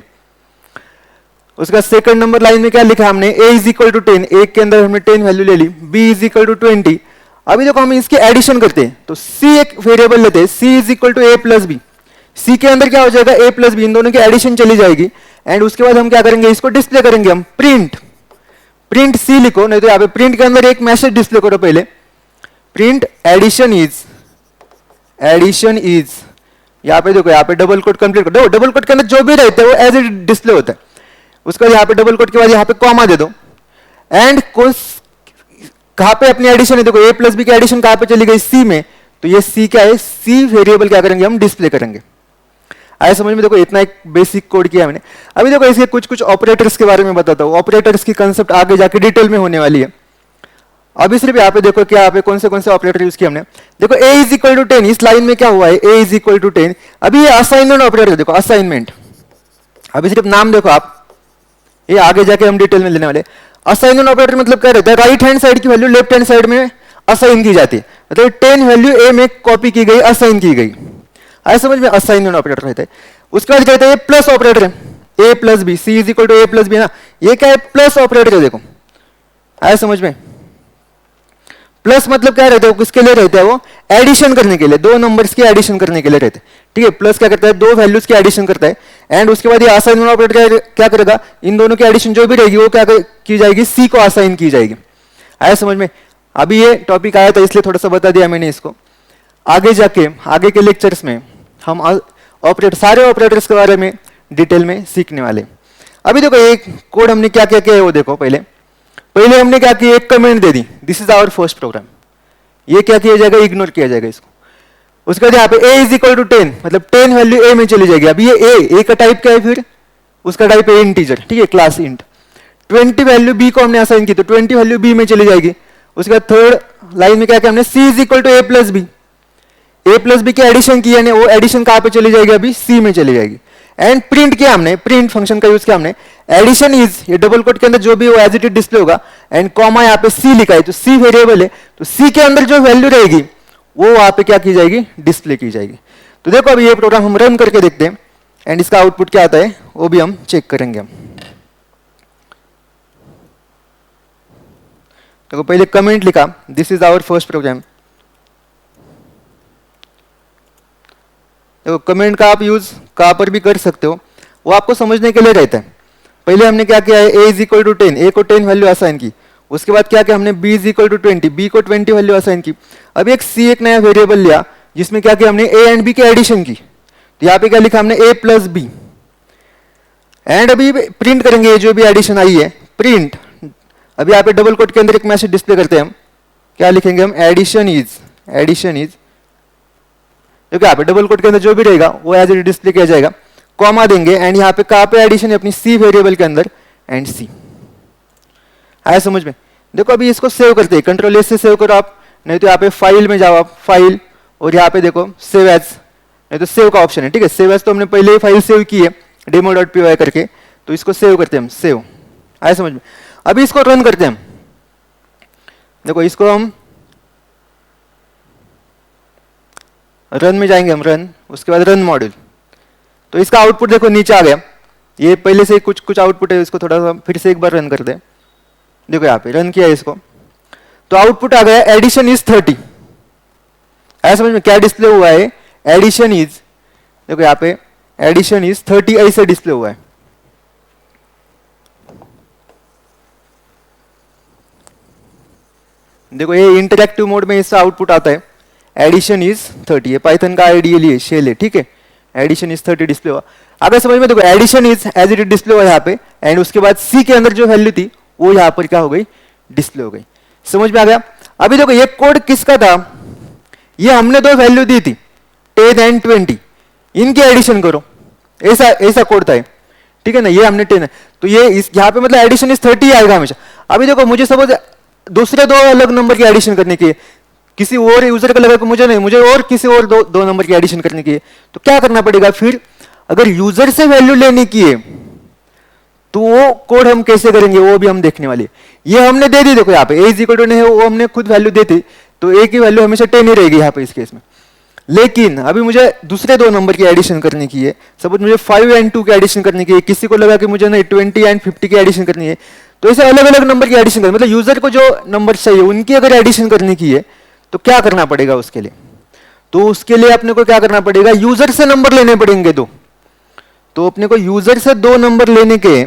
उसका सेकंड नंबर लाइन में क्या लिखा हमने, a इज इक्वल टू 10, एक के अंदर हमने 10 वैल्यू ले ली, b इज इक्वल टू 20। अभी देखो हम इसके एडिशन करते हैं, तो c एक वेरिएबल लेते हैं, c is equal to a plus b. c के अंदर क्या हो जाएगा, a प्लस बी, इन दोनों की एडिशन चली जाएगी। एंड उसके बाद हम क्या करेंगे, इसको डिस्प्ले करेंगे हम, प्रिंट c लिखो, नहीं तो यहाँ पे प्रिंट के अंदर एक मैसेज डिस्प्ले करो पहले, प्रिंट एडिशन इज। यहाँ पे देखो, यहाँ पे डबल कोट कंप्लीट करो, डबल कोट के अंदर जो भी रहता है वो एज इट डिस्प्ले होता है। उसके बाद यहाँ पे डबल कोट के बाद यहाँ पे कॉमा दे दो। एंड कहाँ पे अपनी एडिशन है, देखो a प्लस बी की एडिशन कहाँ पे चली गई, c में, तो ये c क्या है, c वेरिएबल क्या करेंगे हम, डिस्प्ले करेंगे। आया समझ में? देखो इतना एक बेसिक कोड किया मैंने। अभी देखो इसके कुछ कुछ ऑपरेटर्स के बारे में बताता हूँ। ऑपरेटर्स की कंसेप्ट आगे जाके डिटेल में होने वाली है। अभी सिर्फ यहाँ पे देखो क्या यहाँ पे कौन से ऑपरेटर यूज किए हमने। देखो a इज इक्वल टू 10, इस लाइन में क्या हुआ है, a इज इक्वल टू 10। अभी ये असाइनमेंट ऑपरेटर देखो, असाइनमेंट। अभी सिर्फ नाम देखो आप, ये आगे जाके हम डिटेल में लेने वाले। असाइनमेंट ऑपरेटर मतलब क्या रहता है, राइट हैंड साइड की वैल्यू लेफ्ट हैंड साइड में असाइन की जाती है। मतलब 10 वैल्यू a में कॉपी की गई, असाइन की गई। आया समझ में? असाइनमेंट ऑपरेटर रहता है। उसके बाद कहते हैं प्लस ऑपरेटर है, a plus b, c is equal to a plus b ना, ये क्या है, प्लस ऑपरेटर है। देखो आया समझ में? प्लस मतलब क्या रहता है, किसके लिए रहता है, वो एडिशन करने के लिए, दो नंबर्स की एडिशन करने के लिए रहते हैं। ठीक है, प्लस क्या करता है, दो वैल्यूज की एडिशन करता है। एंड उसके बाद ये असाइनमेंट ऑपरेटर क्या करेगा, इन दोनों की एडिशन जो भी रहेगी वो क्या की जाएगी, सी को असाइन की जाएगी। आया समझ में? अभी ये टॉपिक आया था इसलिए थोड़ा सा बता दिया मैंने इसको। आगे जाके आगे के लेक्चर्स में हम ऑपरेटर, सारे ऑपरेटर्स के बारे में डिटेल में सीखने वाले। अभी देखो एक कोड हमने क्या क्या किया है वो देखो। पहले हमने क्या किया, एक कमेंट दे दी, this is our first program. ये क्या किया जाएगा, इग्नोर किया जाएगा इसको। उसके बाद यहाँ पे a इज इक्वल टू 10, मतलब 10 वैल्यू a में चली जाएगी। अभी ये a का टाइप क्या है, फिर उसका टाइप है इंटीजर। ठीक है, क्लास इंट। 20 वैल्यू b को हमने असाइन की तो 20 वैल्यू b में चली जाएगी। उसके बाद थर्ड लाइन में क्या किया हमने, c is equal to a plus b. a plus B की एडिशन की है, वो एडिशन कहाँ पे चली जाएगी, अभी c में चली जाएगी। एंड प्रिंट किया हमने, प्रिंट फंक्शन का यूज किया हमने। एडिशन इज, ये डबल कोट के अंदर जो भी वो एज इट इज डिस्प्ले होगा। एंड कॉमा यहाँ पे c लिखा है, तो c वेरिएबल है, तो c के अंदर जो वैल्यू रहेगी वो वहां पे क्या की जाएगी, डिस्प्ले की जाएगी। तो देखो अभी ये प्रोग्राम हम रन करके देखते हैं एंड इसका आउटपुट क्या आता है वो भी हम चेक करेंगे। हम देखो पहले कमेंट लिखा, this is our first program. देखो कमेंट का आप यूज कहां पर भी कर सकते हो, वो आपको समझने के लिए रहता है। पहले हमने क्या किया है, a is equal to 10, a को 10 वैल्यू असाइन की। उसके बाद क्या किया हमने, b is equal to 20, b को 20 वैल्यू असाइन की। अभी एक c एक नया वेरिएबल लिया जिसमें क्या किया हमने, a एंड b की एडिशन की। तो यहाँ पे क्या लिखा हमने, a प्लस बी। एंड अभी प्रिंट करेंगे जो भी एडिशन आई है, प्रिंट। अभी यहाँ पे डबल कोट के अंदर एक मैसेज डिस्प्ले करते हैं हम, क्या लिखेंगे हम, एडिशन इज। क्योंकि यहाँ पे डबल कोट के अंदर जो भी रहेगा वो एज इट डिस्प्ले किया जाएगा। कॉमा देंगे एंड यहाँ पे कहाँ पे एडिशन है, अपनी सी वेरिएबल के अंदर, एंड सी। आया समझ में? देखो अभी इसको सेव करते हैं, कंट्रोल एस से सेव करो आप, नहीं तो यहाँ पे फाइल में जाओ आप, फाइल, और यहाँ पे देखो सेव एज, नहीं तो सेव का ऑप्शन है। ठीक है, सेव एज तो हमने पहले ही फाइल सेव की है demo.py करके, तो इसको सेव करते हैं हम, सेव। आया समझ में? अभी इसको रन करते हैं हम। देखो इसको हम रन में जाएंगे हम, रन, उसके बाद रन मॉड्यूल। तो इसका आउटपुट देखो नीचे आ गया। ये पहले से कुछ आउटपुट है, इसको थोड़ा सा फिर से एक बार रन कर दे। देखो यहाँ पे रन किया इसको, तो आउटपुट आ गया, एडिशन इज 30। ऐसा समझ में? क्या डिस्प्ले हुआ है, एडिशन इज, देखो यहाँ पे एडिशन इज 30 ऐसे डिस्प्ले हुआ है। देखो ये इंटरैक्टिव मोड में इसका आउटपुट आता है, एडिशन इज 30। ये पाइथन का आइडियली है, शेल है। ठीक है, एडिशन इज 30 डिस्प्ले हुआ। अगर समझ में, देखो addition is as it display हुआ यहाँ पे, एंड उसके बाद सी के अंदर जो वैल्यू थी वो यहाँ पर क्या हो गई, डिस्प्ले हो गई। समझ में आ गया? अभी देखो ये कोड किसका था, ये हमने दो वैल्यू दी थी 10 एंड 20, इनकी एडिशन करो, ऐसा कोड था। ठीक है ना, ये हमने 10 है, तो ये इस यहाँ पे मतलब एडिशन इज 30 आएगा हमेशा। अभी देखो मुझे सपोज दूसरे दो अलग नंबर की एडिशन करने की है, किसी और यूजर का लगा, मुझे नहीं, मुझे और किसी और दो नंबर की एडिशन करने की है, तो क्या करना पड़ेगा फिर, अगर यूजर से वैल्यू लेने की है तो वो कोड हम कैसे करेंगे वो भी हम देखने वाले। ये हमने दे दी, देखो यहाँ पे a इज इक्वल टू नहीं है, वो हमने खुद वैल्यू दी थी, तो a की वैल्यू हमेशा 10 ही रहेगी यहाँ पे इस केस में। लेकिन अभी मुझे दूसरे दो नंबर की एडिशन करने की है, सपोज मुझे 5 एंड 2 की एडिशन करने की है, किसी को लगा कि मुझे नहीं 20 एंड 50 की एडिशन करनी है, तो ऐसे अलग अलग नंबर की एडिशन करनी, मतलब यूजर को जो नंबर चाहिए उनकी अगर एडिशन करने की है तो क्या करना पड़ेगा उसके लिए, तो उसके लिए अपने को क्या करना पड़ेगा, यूजर से नंबर लेने पड़ेंगे दो। तो अपने को यूजर से दो नंबर लेने के,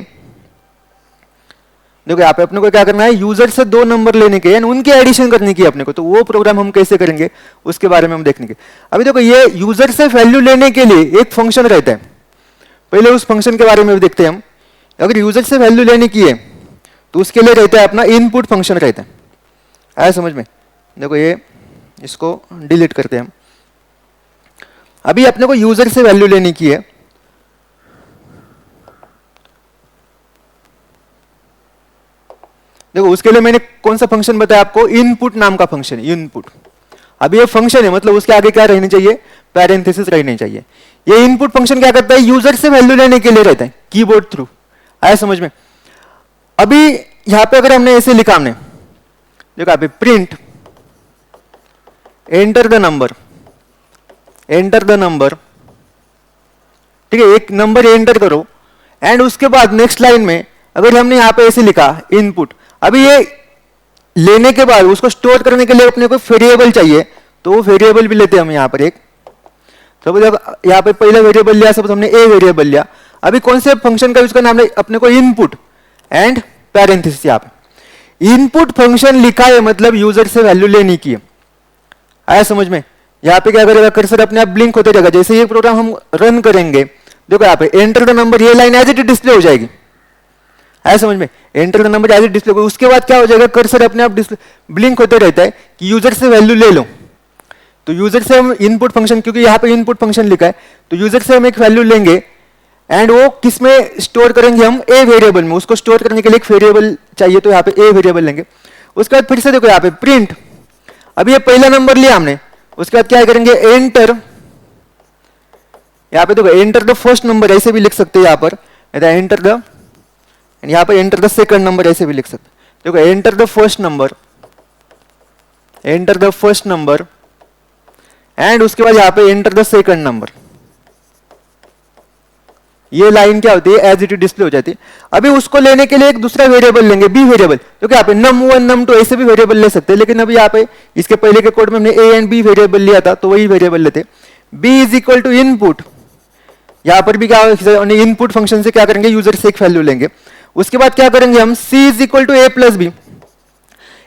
देखो यहाँ पे अपने को क्या करना है, यूजर से दो नंबर लेने के उनकी एडिशन करने की अपने को, तो वो प्रोग्राम हम कैसे करेंगे उसके बारे में हम देखने के। अभी देखो ये यूजर से वैल्यू लेने के लिए एक फंक्शन रहता है, पहले उस फंक्शन के बारे में भी देखते हैं हम। अगर यूजर से वैल्यू लेने की है तो उसके लिए रहता है अपना इनपुट फंक्शन रहता है। आया समझ में? देखो ये इसको डिलीट करते हैं हम। अभी अपने को यूजर से वैल्यू लेने की है, देखो उसके लिए मैंने कौन सा फंक्शन बताया आपको, इनपुट नाम का फंक्शन है, इनपुट। अब ये फंक्शन है मतलब उसके आगे क्या रहनी चाहिए, पैरेंथेसिस रहनी चाहिए। ये इनपुट फंक्शन क्या करता है, यूजर से वैल्यू लेने के लिए रहता है कीबोर्ड थ्रू। आया समझ में? अभी यहां पे अगर हमने ऐसे लिखा, हमने देखो यहाँ पे print enter the number, enter the number, ठीक है, एक नंबर एंटर करो, एंड उसके बाद नेक्स्ट लाइन में अगर हमने यहां पे ऐसे लिखा इनपुट, अभी ये लेने के बाद उसको स्टोर करने के लिए अपने को वेरिएबल चाहिए, तो वो वेरिएबल भी लेते हैं हम यहां पर एक। तो यहां पे पहला वेरिएबल लिया, सब हमने ए वेरिएबल लिया। अभी कौन से फंक्शन का यूज करना हमने, अपने को इनपुट एंड पैरेंथेसिस। यहां पे इनपुट फंक्शन लिखा है मतलब यूजर से वैल्यू लेनी की है। आया समझ में? यहां पे क्या करेगा, कर्सर अपने आप ब्लिंक होते रहेगा। जैसे ये प्रोग्राम हम रन करेंगे, देखो यहाँ पे एंटर द नंबर, ये लाइन एज इट डिस्प्ले हो जाएगी। आया समझ में? Enter the number as it display. उसके बाद क्या हो जाएगा, कर्सर अपने आप ब्लिंक होते रहता है कि यूजर से वैल्यू ले लो। तो यूजर से हम इनपुट फंक्शन, क्योंकि यहाँ पे इनपुट फंक्शन लिखा है, तो यूजर से हम एक वैल्यू लेंगे एंड वो किस में स्टोर करेंगे, हम ए वेरिएबल में। उसको स्टोर करने के लिए एक वेरिएबल चाहिए, तो यहाँ पे ए वेरिएबल लेंगे। उसके बाद फिर से देखो यहाँ पे प्रिंट, अभी ये पहला नंबर लिया हमने, उसके बाद क्या करेंगे, एंटर, यहाँ पे देखो एंटर द फर्स्ट नंबर ऐसे भी लिख सकते हैं यहाँ पर, एंटर द, यहाँ पर एंटर द सेकंड नंबर ऐसे भी लिख सकते हैं। देखो enter the first number, enter the first number, and उसके बाद यहाँ पे एंटर द सेकंड नंबर। ये लाइन क्या होती है, एज इट इज डिस्प्ले हो जाती है। अभी उसको लेने के लिए एक दूसरा वेरिएबल लेंगे, बी वेरिएबल, क्योंकि यहाँ पे num1 num2 ऐसे भी वेरिएबल ले सकते हैं, लेकिन अभी यहाँ पे इसके पहले के कोड में हमने ए एंड बी वेरिएबल लिया था, तो वही वेरिएबल लेते। B is equal to input, यहां पर भी क्या, इनपुट फंक्शन से क्या करेंगे, यूजर से एक वैल्यू लेंगे। उसके बाद क्या करेंगे हम, C is equal to A plus B,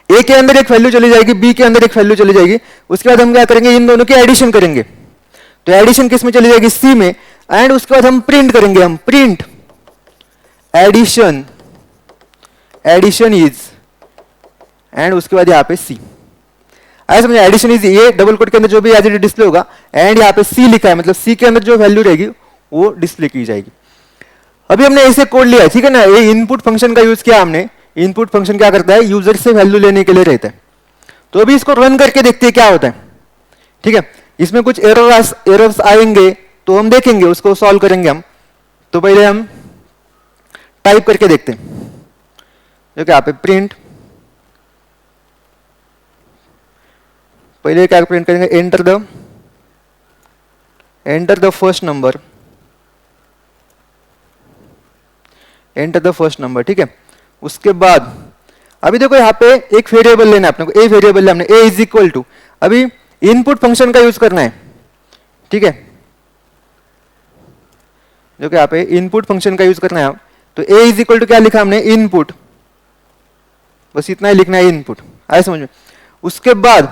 A के अंदर एक वैल्यू चली जाएगी, बी के अंदर एक वैल्यू चली जाएगी। उसके बाद हम क्या करेंगे, इन दोनों की एडिशन करेंगे, तो एडिशन किस में चली जाएगी, सी में। एंड उसके बाद हम प्रिंट करेंगे, हम print addition, addition is, and उसके बाद यहाँ पे सी। ऐसा समझे, एडिशन इज ये डबल कोट के अंदर जो भी एज इट डिस्प्ले होगा, एंड यहाँ पे सी लिखा है, मतलब सी के अंदर जो वैल्यू रहेगी वो डिस्प्ले की जाएगी। अभी हमने ऐसे कोड लिया है, ठीक है ना, ये इनपुट फंक्शन का यूज किया हमने। इनपुट फंक्शन क्या करता है, यूजर से वैल्यू लेने के लिए रहता है। तो अभी इसको रन करके देखते हैं क्या होता है, ठीक है। इसमें कुछ एरर्स आएंगे तो हम देखेंगे, उसको सॉल्व करेंगे हम। तो पहले हम टाइप करके देखते हैं, जो कि यहाँ पे प्रिंट, पहले क्या प्रिंट करेंगे, enter the first number, enter the first number, ठीक है। उसके बाद अभी देखो यहाँ पे एक वेरिएबल लेना है अपने को, ए वेरिएबल लेना है, ए इज इक्वल टू, अभी इनपुट फंक्शन का यूज करना है, ठीक है। जो कि यहाँ पे इनपुट फंक्शन का यूज करना है, तो ए इज इक्वल टू क्या लिखा हमने, इनपुट, बस इतना ही लिखना है, इनपुट। आया समझ में? उसके बाद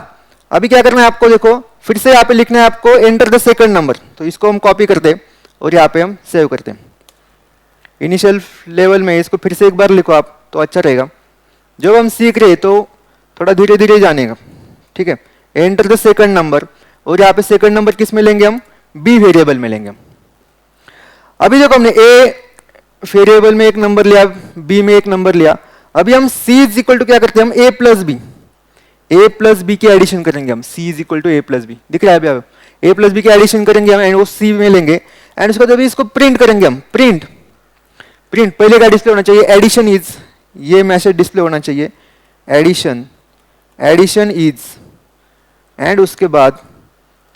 अभी क्या करना है आपको, देखो फिर से यहाँ पे लिखना है आपको एंटर द सेकंड नंबर। तो इसको हम कॉपी करते हैं और यहाँ पे हम सेव करते हैं। इनिशियल लेवल में इसको फिर से एक बार लिखो आप, तो अच्छा रहेगा। जब हम सीख रहे तो थोड़ा धीरे धीरे जानेगा, ठीक है। एंटर द सेकंड नंबर, और यहाँ पे सेकंड नंबर किस में लेंगे हम, बी वेरिएबल में लेंगे हम। अभी देखो हमने ए वेरिएबल में एक नंबर लिया, बी में एक नंबर लिया। अभी हम सी इज इक्वल टू क्या करते हैं, हम A plus B, A plus B की एडिशन करेंगे हम। C is equal to A plus B, दिख रहा है अभी, ए प्लस बी की एडिशन करेंगे हम, एंड वो सी में लेंगे। एंड उसके बाद अभी इसको प्रिंट करेंगे हम, प्रिंट, प्रिंट पहले का डिस्प्ले होना चाहिए, एडिशन इज, ये मैसेज डिस्प्ले होना चाहिए, एडिशन, एडिशन इज, एंड उसके बाद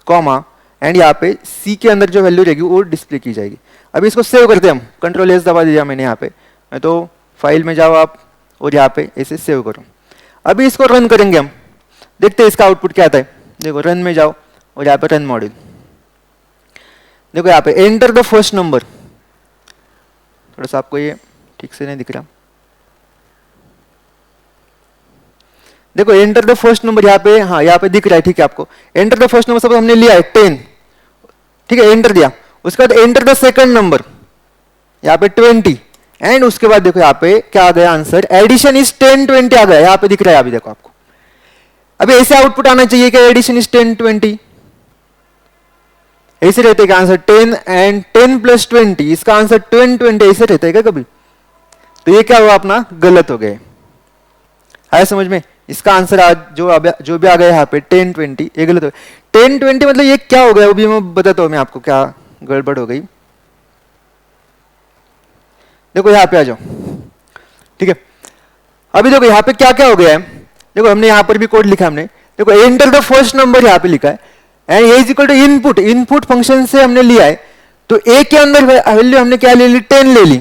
कॉमा, एंड यहाँ पे सी के अंदर जो वैल्यू रहेगी वो डिस्प्ले की जाएगी। अभी इसको सेव करते हैं हम, कंट्रोल एस दबा दिया मैंने यहाँ पे, तो फाइल में जाओ आप और यहाँ पे ऐसे सेव करो। अभी इसको रन करेंगे हम, देखते हैं इसका आउटपुट क्या आता है। देखो रन में जाओ और यहाँ पे रन मॉड्यूल, देखो यहाँ पे एंटर द फर्स्ट नंबर, थोड़ा सा आपको ये ठीक से नहीं दिख रहा, देखो एंटर द फर्स्ट नंबर यहाँ पे, हाँ यहाँ पे दिख रहा है, ठीक है आपको। एंटर द फर्स्ट नंबर सब हमने लिया है 10, ठीक है, एंटर दिया। उसके बाद एंटर द सेकंड नंबर, यहाँ पे 20, एंड उसके बाद देखो यहाँ पे क्या आ गया आंसर, एडिशन इज 10 20 आ गया, यहाँ पे दिख रहा है अभी देखो आपको। अभी ऐसे आउटपुट आना चाहिए कि एडिशन इज 10 20, ऐसे रहते क्या आंसर 10 एंड 10 प्लस 20, इसका आंसर 10 20 ऐसे रहता है क्या कभी? तो ये क्या हुआ अपना, गलत हो गए। आया समझ में? इसका आंसर आज जो भी आ गया यहाँ पे 10-20, ये गलत हो गया। 10-20 मतलब ये क्या हो गया वो भी मैं बताता हूँ मैं आपको क्या गड़बड़ हो गई। देखो यहाँ पे आ जाओ, ठीक है। अभी देखो यहाँ पे क्या क्या हो गया है, देखो हमने यहाँ पर भी कोड लिखा हमने, देखो एंटर द फर्स्ट नंबर यहाँ पे लिखा है and a is equal to input, input function से हमने लिया है तो ए के अंदर वैल्यू हमने क्या ले ली, 10 ले ली,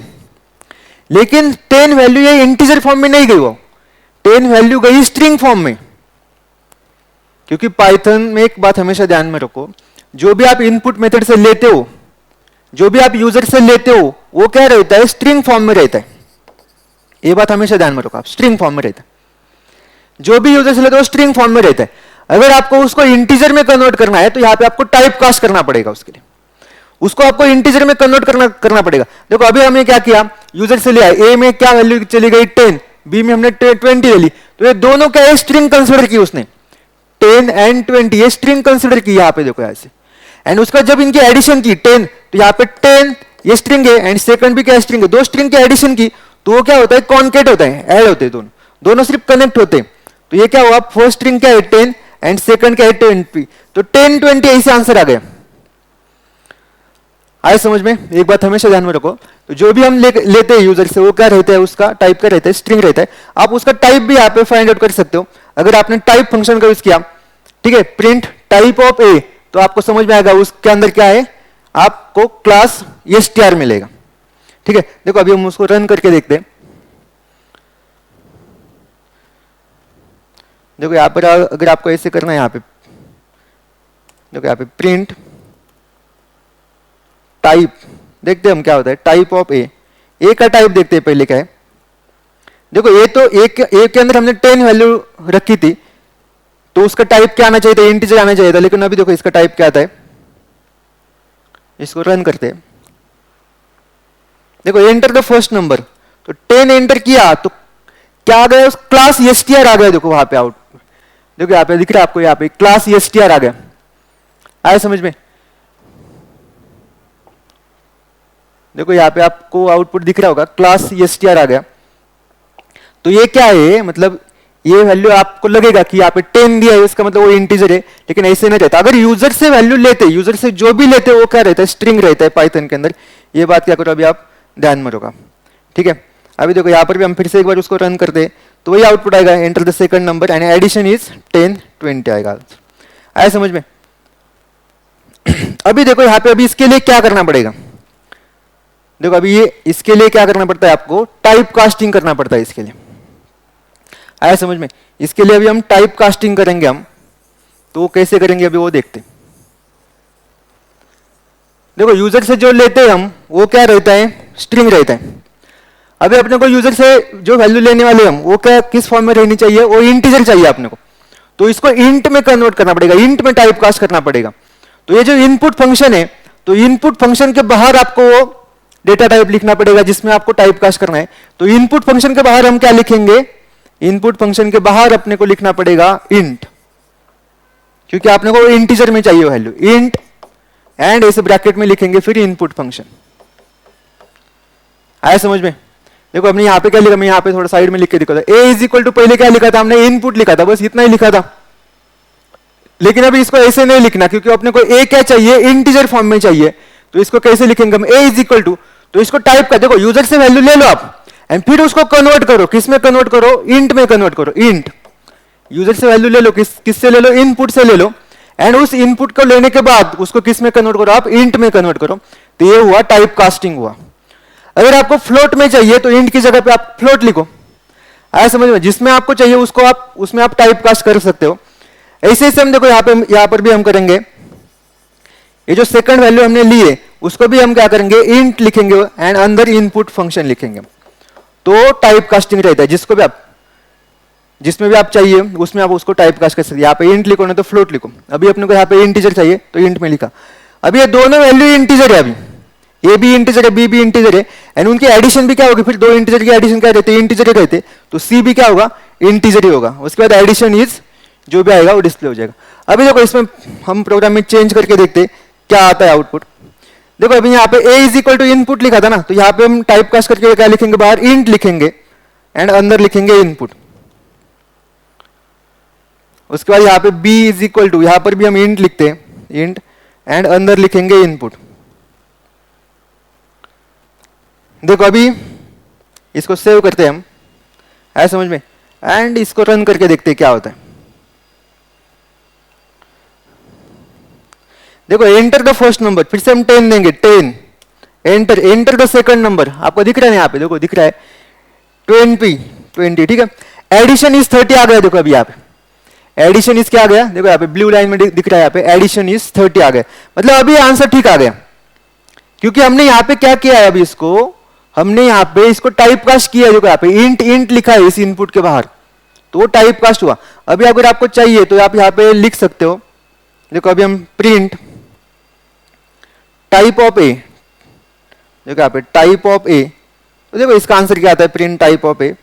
लेकिन 10 वैल्यू ये इंटीजर फॉर्म में नहीं गई, वो 10 वैल्यू गई स्ट्रिंग फॉर्म में। क्योंकि पाइथन में एक बात हमेशा ध्यान में रखो, जो भी आप इनपुट मेथड से लेते हो, जो भी आप यूजर से लेते हो, वो क्या रहता है, स्ट्रिंग फॉर्म में रहता है। ये बात हमेशा ध्यान में रखो, आप स्ट्रिंग फॉर्म में रहता है, जो भी यूजर से लेते हो स्ट्रिंग फॉर्म में रहता है। अगर आपको उसको इंटीजर में कन्वर्ट करना है तो यहाँ पे आपको टाइप कास्ट करना पड़ेगा, उसके लिए उसको आपको इंटीजर में कन्वर्ट करना पड़ेगा। देखो अभी हमने क्या किया, यूजर से लिया, ए में क्या वैल्यू चली गई 10, बी में हमने 20 ले ली, तो ये दोनों क्या है, स्ट्रिंग कंसिडर की उसने, 10 एंड 20 ये स्ट्रिंग कंसिडर की यहाँ पे, देखो यहाँ से। एंड उसका जब इनकी एडिशन की 10, तो यहाँ पे 10 ये स्ट्रिंग है एंड सेकंड भी क्या स्ट्रिंग है, दो स्ट्रिंग की एडिशन की तो वो क्या होता है, कॉन्केट होता है, ऐड होते हैं दोनों सिर्फ कनेक्ट होते हैं। तो ये क्या हुआ, फर्स्ट स्ट्रिंग क्या है 10 एंड सेकंड क्या है 20, तो 10-20 ऐसे आंसर आ गया। आए समझ में? एक बात हमेशा ध्यान में रखो, तो जो भी हम लेते हैं यूजर से वो क्या रहता है, उसका टाइप का रहता है, स्ट्रिंग रहता है। आप उसका टाइप भी यहाँ पे फाइंड आउट कर सकते हो। अगर आपने टाइप फंक्शन का यूज किया, ठीक है, प्रिंट टाइप ऑफ ए, तो आपको समझ में आएगा उसके अंदर क्या है, आपको क्लास str मिलेगा, ठीक है। देखो अभी हम उसको रन करके देखते हैं। देखो यहाँ पर अगर आपको ऐसे करना है, यहाँ पे देखो यहाँ पे प्रिंट टाइप, देखते हैं हम क्या होता है, टाइप ऑफ ए का टाइप देखते हैं पहले क्या है। देखो ए तो ए के अंदर हमने 10 वैल्यू रखी थी, तो उसका टाइप क्या आना चाहिए था, इंटीजर आना चाहिए था, लेकिन अभी देखो इसका टाइप क्या आता है। इसको रन करते हैं, देखो एंटर द फर्स्ट नंबर, तो 10 एंटर किया तो क्या आ गया, उस क्लास str आ गया। देखो वहां पे आउट, देखो यहाँ पे दिख रहा है आपको, यहाँ पे क्लास str आ गया। आया समझ में? देखो यहाँ पे आपको आउटपुट दिख रहा होगा, क्लास str आ गया। तो ये क्या है, मतलब ये वैल्यू आपको लगेगा कि यहाँ पे 10 दिया है, इसका मतलब वो इंटीजर है, लेकिन ऐसे नहीं रहता। अगर यूजर से वैल्यू लेते, यूजर से जो भी लेते वो क्या रहता है, स्ट्रिंग रहता है पाइथन के अंदर। ये बात क्या करो अभी आप ध्यान में रखो, ठीक है। अभी देखो यहाँ पर भी हम फिर से एक बार उसको रन करते, तो वही आउटपुट आएगा, enter the second number and addition is 10-20 आएगा। आया समझ में? अभी देखो यहाँ पे अभी इसके लिए क्या करना पड़ेगा, देखो अभी ये इसके लिए क्या करना पड़ता है, आपको टाइप कास्टिंग करना पड़ता है इसके लिए। आया समझ में? इसके लिए अभी हम टाइप कास्टिंग करेंगे हम, तो वो कैसे करेंगे अभी वो देखते हैं। देखो यूजर से जो लेते हैं हम, वो क्या रहता है, स्ट्रिंग रहता है। अभी अपने को यूजर से जो वैल्यू लेने वाले हम, वो क्या किस फॉर्म में रहनी चाहिए, वो इंटीजर चाहिए अपने को, तो इसको इंट में कन्वर्ट करना पड़ेगा, इंट में टाइप कास्ट करना पड़ेगा। तो ये जो इनपुट फंक्शन है, तो इनपुट फंक्शन के बाहर आपको डेटा टाइप लिखना पड़ेगा जिसमें आपको टाइप कास्ट करना है। तो इनपुट फंक्शन के बाहर हम क्या लिखेंगे, इनपुट फंक्शन के बाहर अपने को लिखना पड़ेगा इंट, क्योंकि आपने को इंटीजर में चाहिए वैल्यू, इंट एंड ऐसे ब्रैकेट में लिखेंगे फिर इनपुट फंक्शन। आया समझ में? देखो हमने यहाँ पे क्या लिखा, मैं यहाँ पे थोड़ा साइड में लिख के दिखा था, ए इज इक्वल टू पहले क्या लिखा था हमने, इनपुट लिखा था, बस इतना ही लिखा था। लेकिन अभी इसको ऐसे नहीं लिखना, क्योंकि अपने को ए क्या चाहिए, इंटीजर फॉर्म में चाहिए। तो इसको कैसे लिखेंगे हम, ए इज इक्वल टू, तो इसको टाइप कर, देखो यूजर से वैल्यू ले लो आप एंड फिर उसको कन्वर्ट करो, किस में कन्वर्ट करो, इंट में कन्वर्ट करो। इंट यूजर से वैल्यू ले लो, किससे ले लो, इनपुट से ले लो, एंड उस इनपुट को लेने के बाद उसको किस में कन्वर्ट करो, आप इंट में कन्वर्ट करो। तो ये हुआ टाइप कास्टिंग हुआ। अगर आपको फ्लोट में चाहिए तो इंट की जगह पे आप फ्लोट लिखो। आया समझ में? जिसमें आपको चाहिए उसको आप उसमें आप टाइप कास्ट कर सकते हो। ऐसे ऐसे हम देखो यहाँ पर भी हम करेंगे, ये जो सेकंड वैल्यू हमने ली है उसको भी हम क्या करेंगे, इंट लिखेंगे एंड अंदर इनपुट फंक्शन लिखेंगे। तो टाइप कास्टिंग रहता है, जिसको भी आप जिसमें भी आप चाहिए उसमें आप उसको टाइप कास्ट कर सकते हैं। यहाँ पे इंट लिखो ना तो फ्लोट लिखो। अभी अपने को यहाँ पे इंटीजर चाहिए तो इंट में लिखा। अभी ये दोनों वैल्यू इंटीजर है, अभी ए भी इंटीजर है, बी भी इंटीजर है, एंड उनकी एडिशन भी क्या होगी, फिर दो इंटीजर की एडिशन क्या रहते हैं, इंटीजर ही रहते, तो सी भी क्या होगा, इंटीजर ही होगा। उसके बाद एडिशन इज जो भी आएगा वो डिस्प्ले हो जाएगा। अभी देखो इसमें हम प्रोग्राम में चेंज करके देखते क्या आता है आउटपुट। देखो अभी यहाँ पे ए इज इक्वल टू इनपुट लिखा था ना, तो यहाँ पे हम टाइप कास्ट करके क्या लिखेंगे, बाहर इंट लिखेंगे एंड अंदर लिखेंगे इनपुट। उसके बाद यहाँ पे b इज इक्वल टू, यहाँ पर भी हम इंट लिखते हैं, इंट, एंड अंदर लिखेंगे इनपुट। देखो अभी इसको सेव करते हैं हम, है समझ में, एंड इसको रन करके देखते हैं क्या होता है। देखो एंटर द फर्स्ट नंबर, फिर से हम 10 देंगे, 10, enter, enter the second number, आपको दिख रहा है यहाँ पे, देखो दिख रहा है 20, ठीक है। एडिशन इज 30 आ गया, देखो अभी यहाँ पे एडिशन इज क्या आ गया, देखो यहाँ पे ब्लू लाइन में दिख रहा है, यहाँ पे एडिशन इज 30 आ गया, मतलब अभी आंसर ठीक आ गया, क्योंकि हमने यहाँ पे क्या किया है, अभी इसको हमने यहाँ पे इसको टाइप कास्ट किया है, देखो यहाँ पे इंट इंट लिखा है इस इनपुट के बाहर, तो वो टाइप कास्ट हुआ। अभी अगर आपको चाहिए तो आप यहाँ पे लिख सकते हो, देखो अभी हम प्रिंट टाइप ऑफ ए, देखो यहाँ पे टाइप ऑफ ए, तो देखो इसका आंसर क्या आता है, प्रिंट टाइप ऑफ ए,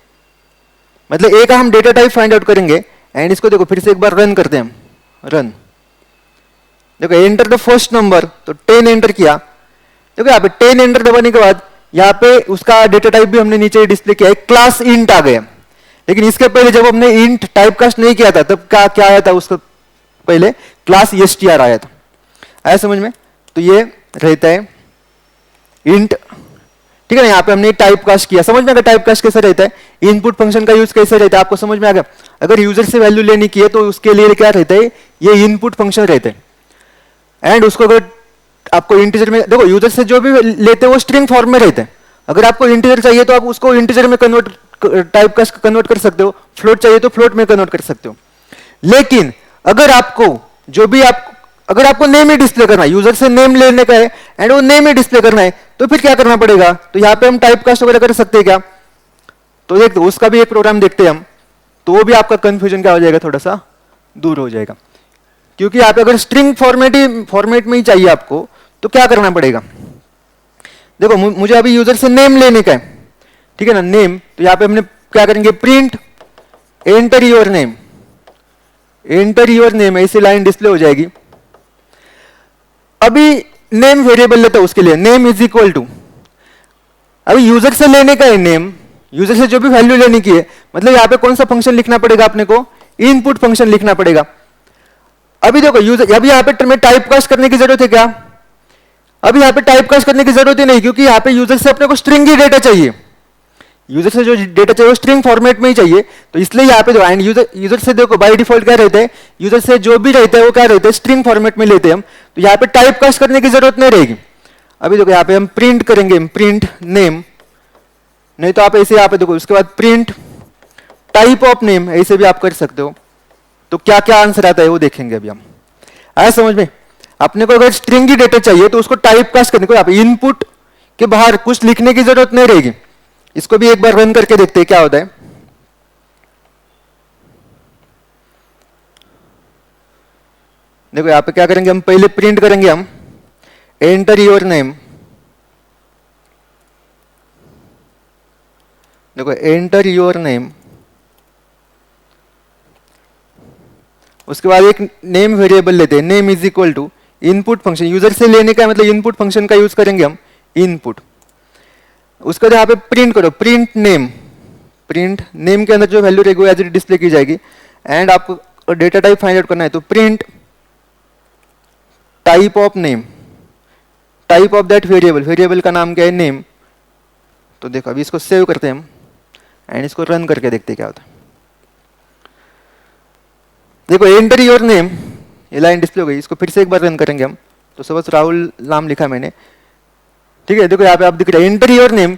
मतलब ए का हम डेटा टाइप फाइंड आउट करेंगे। एंड इसको देखो फिर से एक बार रन करते हैं हम, रन, देखो एंटर द फर्स्ट नंबर, तो 10 एंटर किया, देखो यहाँ पे 10 एंटर दबाने के बाद यहाँ पे उसका डेटा टाइप भी हमने नीचे डिस्प्ले किया है, क्लास इंट आ गया। लेकिन इसके पहले जब हमने इंट टाइप कास्ट नहीं किया था तब क्या आया था, उसको पहले क्लास str आया था, आया समझ में। तो ये रहता है इंट, ठीक है ना, यहाँ पे हमने टाइप कास्ट किया, समझ में आ गया टाइप कास्ट कैसे रहता है, इनपुट फंक्शन का यूज कैसे रहता है, आपको समझ में आ गया। अगर यूजर से वैल्यू लेनी की है तो उसके लिए क्या रहता है, ये इनपुट फंक्शन रहते हैं। एंड उसको अगर आपको इंटीजर में, देखो यूजर से जो भी लेते हैं वो स्ट्रिंग फॉर्म में रहते हैं, अगर आपको इंटीजर चाहिए तो आप उसको इंटीजर में कन्वर्ट, टाइप कास्ट कन्वर्ट कर सकते हो, फ्लोट चाहिए तो फ्लोट में कन्वर्ट कर सकते हो। लेकिन अगर आपको जो भी अगर आपको नेम ही डिस्प्ले करना है, यूजर से नेम लेने का है एंड वो नेम ही डिस्प्ले करना है, तो फिर क्या करना पड़ेगा, तो यहाँ पे हम टाइप कास्ट वगैरह कर सकते हैं क्या, तो देखते उसका भी एक प्रोग्राम देखते हैं हम, तो वो भी आपका कंफ्यूजन क्या हो जाएगा, थोड़ा सा दूर हो जाएगा। क्योंकि यहाँ पे अगर स्ट्रिंग फॉर्मेट में ही चाहिए आपको, तो क्या करना पड़ेगा, देखो मुझे अभी यूजर से नेम लेने का है, ठीक है ना, नेम, तो यहाँ पे हमने क्या करेंगे, print enter your name, enter your name, ऐसी लाइन डिस्प्ले हो जाएगी। अभी नेम वेरिएबल लेता है, उसके लिए नेम इज इक्वल टू, अभी यूजर से लेने का है नेम, यूजर से जो भी वैल्यू लेने की है, मतलब यहाँ पे कौन सा फंक्शन लिखना पड़ेगा अपने को, इनपुट फंक्शन लिखना पड़ेगा। अभी देखो यूजर, अभी यहाँ पे टाइप कास्ट करने की जरूरत है क्या, अभी यहाँ पे टाइप कास्ट करने की जरूरत ही नहीं, क्योंकि यहाँ पे यूजर से अपने को स्ट्रिंग ही डेटा चाहिए, यूजर से जो डेटा चाहिए वो स्ट्रिंग फॉर्मेट में ही चाहिए, तो इसलिए यहाँ पे एंड यूजर से देखो बाय डिफॉल्ट क्या रहता है, यूजर से जो भी रहता है वो क्या रहता है, स्ट्रिंग फॉर्मेट में लेते हैं हम, तो यहाँ पे टाइप कास्ट करने की जरूरत नहीं रहेगी। अभी देखो यहाँ पे हम प्रिंट करेंगे, प्रिंट नेम, नहीं तो आप ऐसे यहाँ पे देखो, उसके बाद प्रिंट टाइप ऑफ नेम, ऐसे भी आप कर सकते हो। तो क्या क्या आंसर आता है वो देखेंगे अभी हम, आया समझ में। अपने को अगर स्ट्रिंग ही डेटा चाहिए तो उसको टाइप कास्ट करने को, यहाँ पे इनपुट के बाहर कुछ लिखने की जरूरत नहीं रहेगी। इसको भी एक बार रन करके देखते हैं क्या होता है। देखो यहाँ पे क्या करेंगे, हम पहले प्रिंट करेंगे, हम एंटर योर नेम, देखो एंटर योर नेम, उसके बाद एक नेम वेरिएबल लेते हैं, name is equal to input function, user से लेने का मतलब इनपुट फंक्शन का यूज करेंगे हम, इनपुट। उसके बाद यहाँ पे प्रिंट करो, प्रिंट नेम, प्रिंट नेम के अंदर जो वैल्यू रहेगी वो एज इट डिस्प्ले की जाएगी। एंड आपको डेटा टाइप फाइंड आउट करना है, तो print type of name, type of that variable, variable का नाम क्या है, नेम। तो देखो अभी इसको सेव करते हैं हम एंड इसको रन करके देखते हैं क्या होता है। देखो एंटर योर नेम, ये लाइन डिस्प्ले हो गई, इसको फिर से एक बार रन करेंगे हम, तो सपोज राहुल नाम लिखा मैंने, ठीक है। देखो यहाँ पे आप दिख रहा है एंटर योर नेम,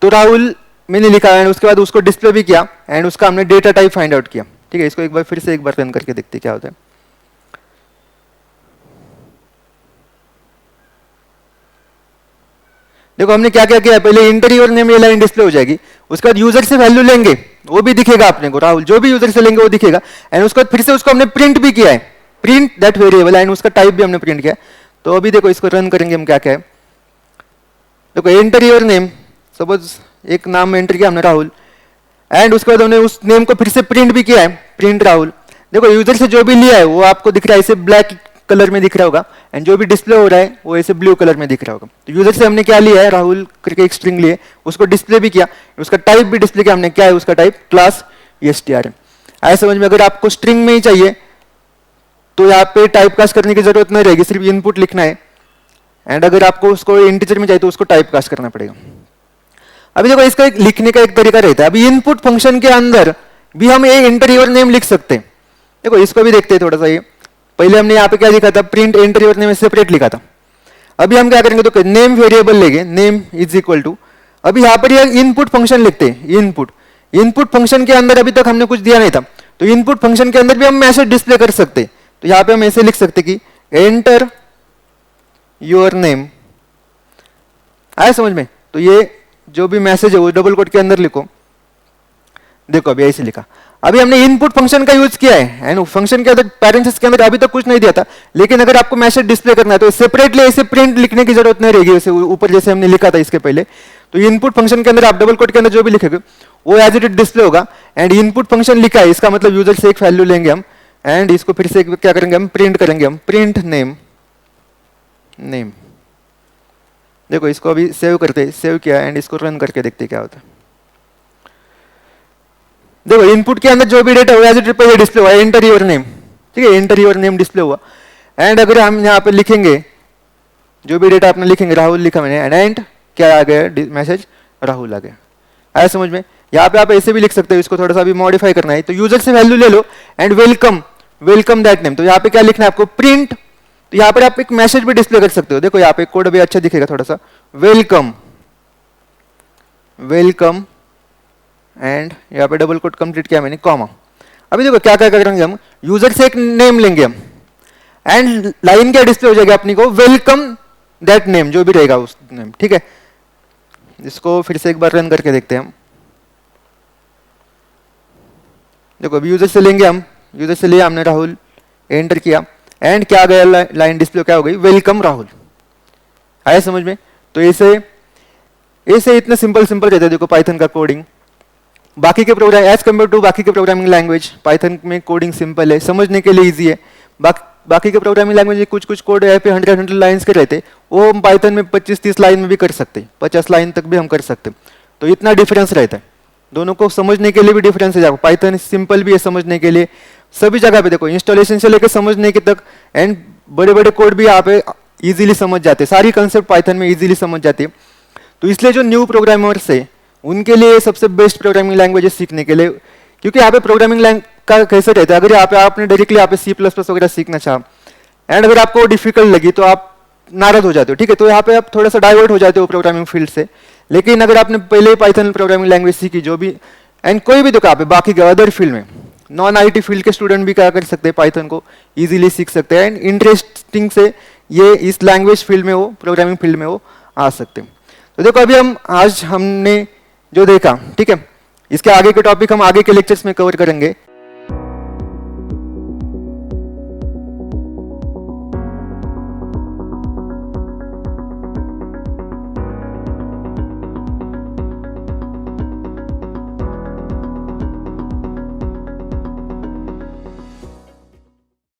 तो राहुल मैंने लिखा है, उसके बाद उसको डिस्प्ले भी किया एंड उसका हमने डेटा टाइप फाइंड आउट किया, ठीक है। इसको एक बार फिर से एक बार रन करके देखते क्या होता है। देखो हमने क्या क्या किया, पहले एंटर योर नेम, ये लाइन डिस्प्ले हो जाएगी, उसके बाद यूजर से वैल्यू लेंगे वो भी दिखेगा अपने को, राहुल जो भी यूजर से लेंगे वो दिखेगा, एंड उसके बाद फिर से उसको हमने प्रिंट भी किया है, प्रिंट दैट वेरिएबल, एंड उसका टाइप भी हमने प्रिंट किया। तो अभी देखो इसको रन करेंगे हम, क्या क्या है, देखो एंटर योर नेम, सपोज एक नाम एंटर किया हमने राहुल, एंड उसके बाद हमने उस नेम को फिर से प्रिंट भी किया है, प्रिंट राहुल। देखो यूजर से जो भी लिया है वो आपको दिख रहा है, इसे ब्लैक कलर में दिख रहा होगा, एंड जो भी डिस्प्ले हो रहा है वो ऐसे ब्लू कलर में दिख रहा होगा। तो यूजर से हमने क्या लिया है, राहुल करके एक स्ट्रिंग लिए, उसको डिस्प्ले भी किया, उसका टाइप भी डिस्प्ले किया हमने, क्या है उसका टाइप, क्लास str है। आए समझ में? अगर आपको स्ट्रिंग में ही चाहिए तो यहाँ पे टाइप कास्ट करने की जरूरत नहीं रहेगी, सिर्फ इनपुट लिखना है। एंड अगर आपको उसको इंटीजर में चाहिए तो उसको टाइप कास्ट करना पड़ेगा। अभी देखो इसका एक लिखने का एक तरीका रहता है। अभी इनपुट फंक्शन के अंदर भी हम एक एंटर योर नेम लिख सकते हैं। देखो इसको भी देखते हैं थोड़ा सा। ये पहले हमने यहाँ पे क्या लिखा था, print enter your name separate लिखा था। अभी हम क्या करेंगे, तो नेम वेरिएबल लेंगे, नेम इज इक्वल टू, अभी यहाँ पर इनपुट फंक्शन लिखते हैं। इनपुट फंक्शन के अंदर अभी तक हमने कुछ दिया नहीं था, तो इनपुट फंक्शन के अंदर भी हम मैसेज डिस्प्ले कर सकते। तो यहाँ पे हम ऐसे लिख सकते कि एंटर योर नेम। आया समझ में? तो ये जो भी मैसेज है वो डबल कोट के अंदर लिखो। देखो अभी ऐसे लिखा। अभी हमने इनपुट फंक्शन का यूज किया है एंड फंक्शन के अंदर पैरेंथेसिस के अंदर अभी तक कुछ नहीं दिया था, लेकिन अगर आपको मैसेज डिस्प्ले करना है तो सेपरेटली ऐसे प्रिंट लिखने की जरूरत नहीं रहेगी, जैसे ऊपर जैसे हमने लिखा था इसके पहले। तो इनपुट फंक्शन के अंदर आप डबल कोट के अंदर जो भी लिखेंगे वो एज इट इज डिस्प्ले होगा। एंड इनपुट फंक्शन लिखा है, इसका मतलब यूजर से एक वैल्यू लेंगे हम एंड इसको फिर से क्या करेंगे, हम प्रिंट करेंगे, हम प्रिंट नेम। देखो इसको अभी सेव करते, सेव किया एंड इसको रन करके देखते क्या होता है। देखो इनपुट के अंदर जो भी डेटा हुआ एज इट इज डिस्प्ले हुआ, एंटर योर नेम। ठीक है, एंटर योर नेम डिस्प्ले हुआ। एंड अगर हम यहाँ पे लिखेंगे जो भी डेटा आपने लिखेंगे, राहुल लिखा मैंने एंड क्या आ गया मैसेज, राहुल आ गया। आया समझ में? यहाँ पे आप ऐसे भी लिख सकते हो, इसको थोड़ा सा भी मॉडिफाई करना है तो यूजर से वैल्यू ले लो एंड वेलकम दैट नेम। तो यहाँ पे क्या लिखना है आपको, प्रिंट। तो यहाँ पर आप एक मैसेज भी डिस्प्ले कर सकते हो। देखो यहाँ पे कोड भी अच्छा दिखेगा थोड़ा सा, वेलकम एंड यहाँ पे डबल कोट कंप्लीट किया मैंने, कॉमा। अभी देखो क्या क्या करेंगे हम, यूजर से एक नेम लेंगे हम एंड लाइन क्या डिस्प्ले हो जाएगा अपनी को, वेलकम दैट नेम, जो भी रहेगा उस नेम। ठीक है, इसको फिर से एक बार रन करके देखते हैं हम। देखो अभी यूजर से लेंगे हम, यूजर से लिया हमने राहुल, एंटर किया एंड क्या गया लाइन डिस्प्ले क्या हो गई, वेलकम राहुल। आया समझ में? तो ऐसे इतना सिंपल रहता है देखो पाइथन का कोडिंग। बाकी के प्रोग्राम एज कम्पेयर टू बाकी के प्रोग्रामिंग लैंग्वेज, पाइथन में कोडिंग सिंपल है, समझने के लिए इजी है। बाकी के प्रोग्रामिंग लैंग्वेज में कुछ कोड है पे 100 लाइंस के रहते, वो हम पाइथन में 25-30 लाइन में भी कर सकते, 50 लाइन तक भी हम कर सकते। तो इतना डिफरेंस रहता है, दोनों को समझने के लिए भी डिफरेंस है। पाइथन सिंपल भी है समझने के लिए, सभी जगह पे देखो इंस्टॉलेशन से लेकर समझने के तक एंड बड़े बड़े कोड भी यहाँ पे इजीली समझ जाते हैं, सारी कंसेप्ट पाइथन में इजीली समझ जाती है। तो इसलिए जो न्यू प्रोग्रामर्स है उनके लिए सबसे बेस्ट प्रोग्रामिंग लैंग्वेजेस सीखने के लिए, क्योंकि यहाँ पे प्रोग्रामिंग का कैसे रहता है, अगर यहाँ पे आपने डायरेक्टली यहाँ पे C++ वगैरह सीखना चाहा एंड अगर आपको डिफिकल्ट लगी तो आप नाराज हो जाते हो। ठीक है, तो यहाँ पे आप थोड़ा सा डाइवर्ट हो जाते हो प्रोग्रामिंग फील्ड से। लेकिन अगर आपने पहले ही पाइथन प्रोग्रामिंग लैंग्वेज सीखी जो भी एंड कोई भी देखो बाकी के अदर फील्ड में, नॉन IT फील्ड के स्टूडेंट भी क्या कर सकते हैं, पाइथन को इजीली सीख सकते हैं एंड इंटरेस्टिंग से ये इस लैंग्वेज फील्ड में वो प्रोग्रामिंग फील्ड में वो आ सकते हैं। तो देखो अभी हमने जो देखा, ठीक है, इसके आगे के टॉपिक हम आगे के लेक्चर्स में कवर करेंगे।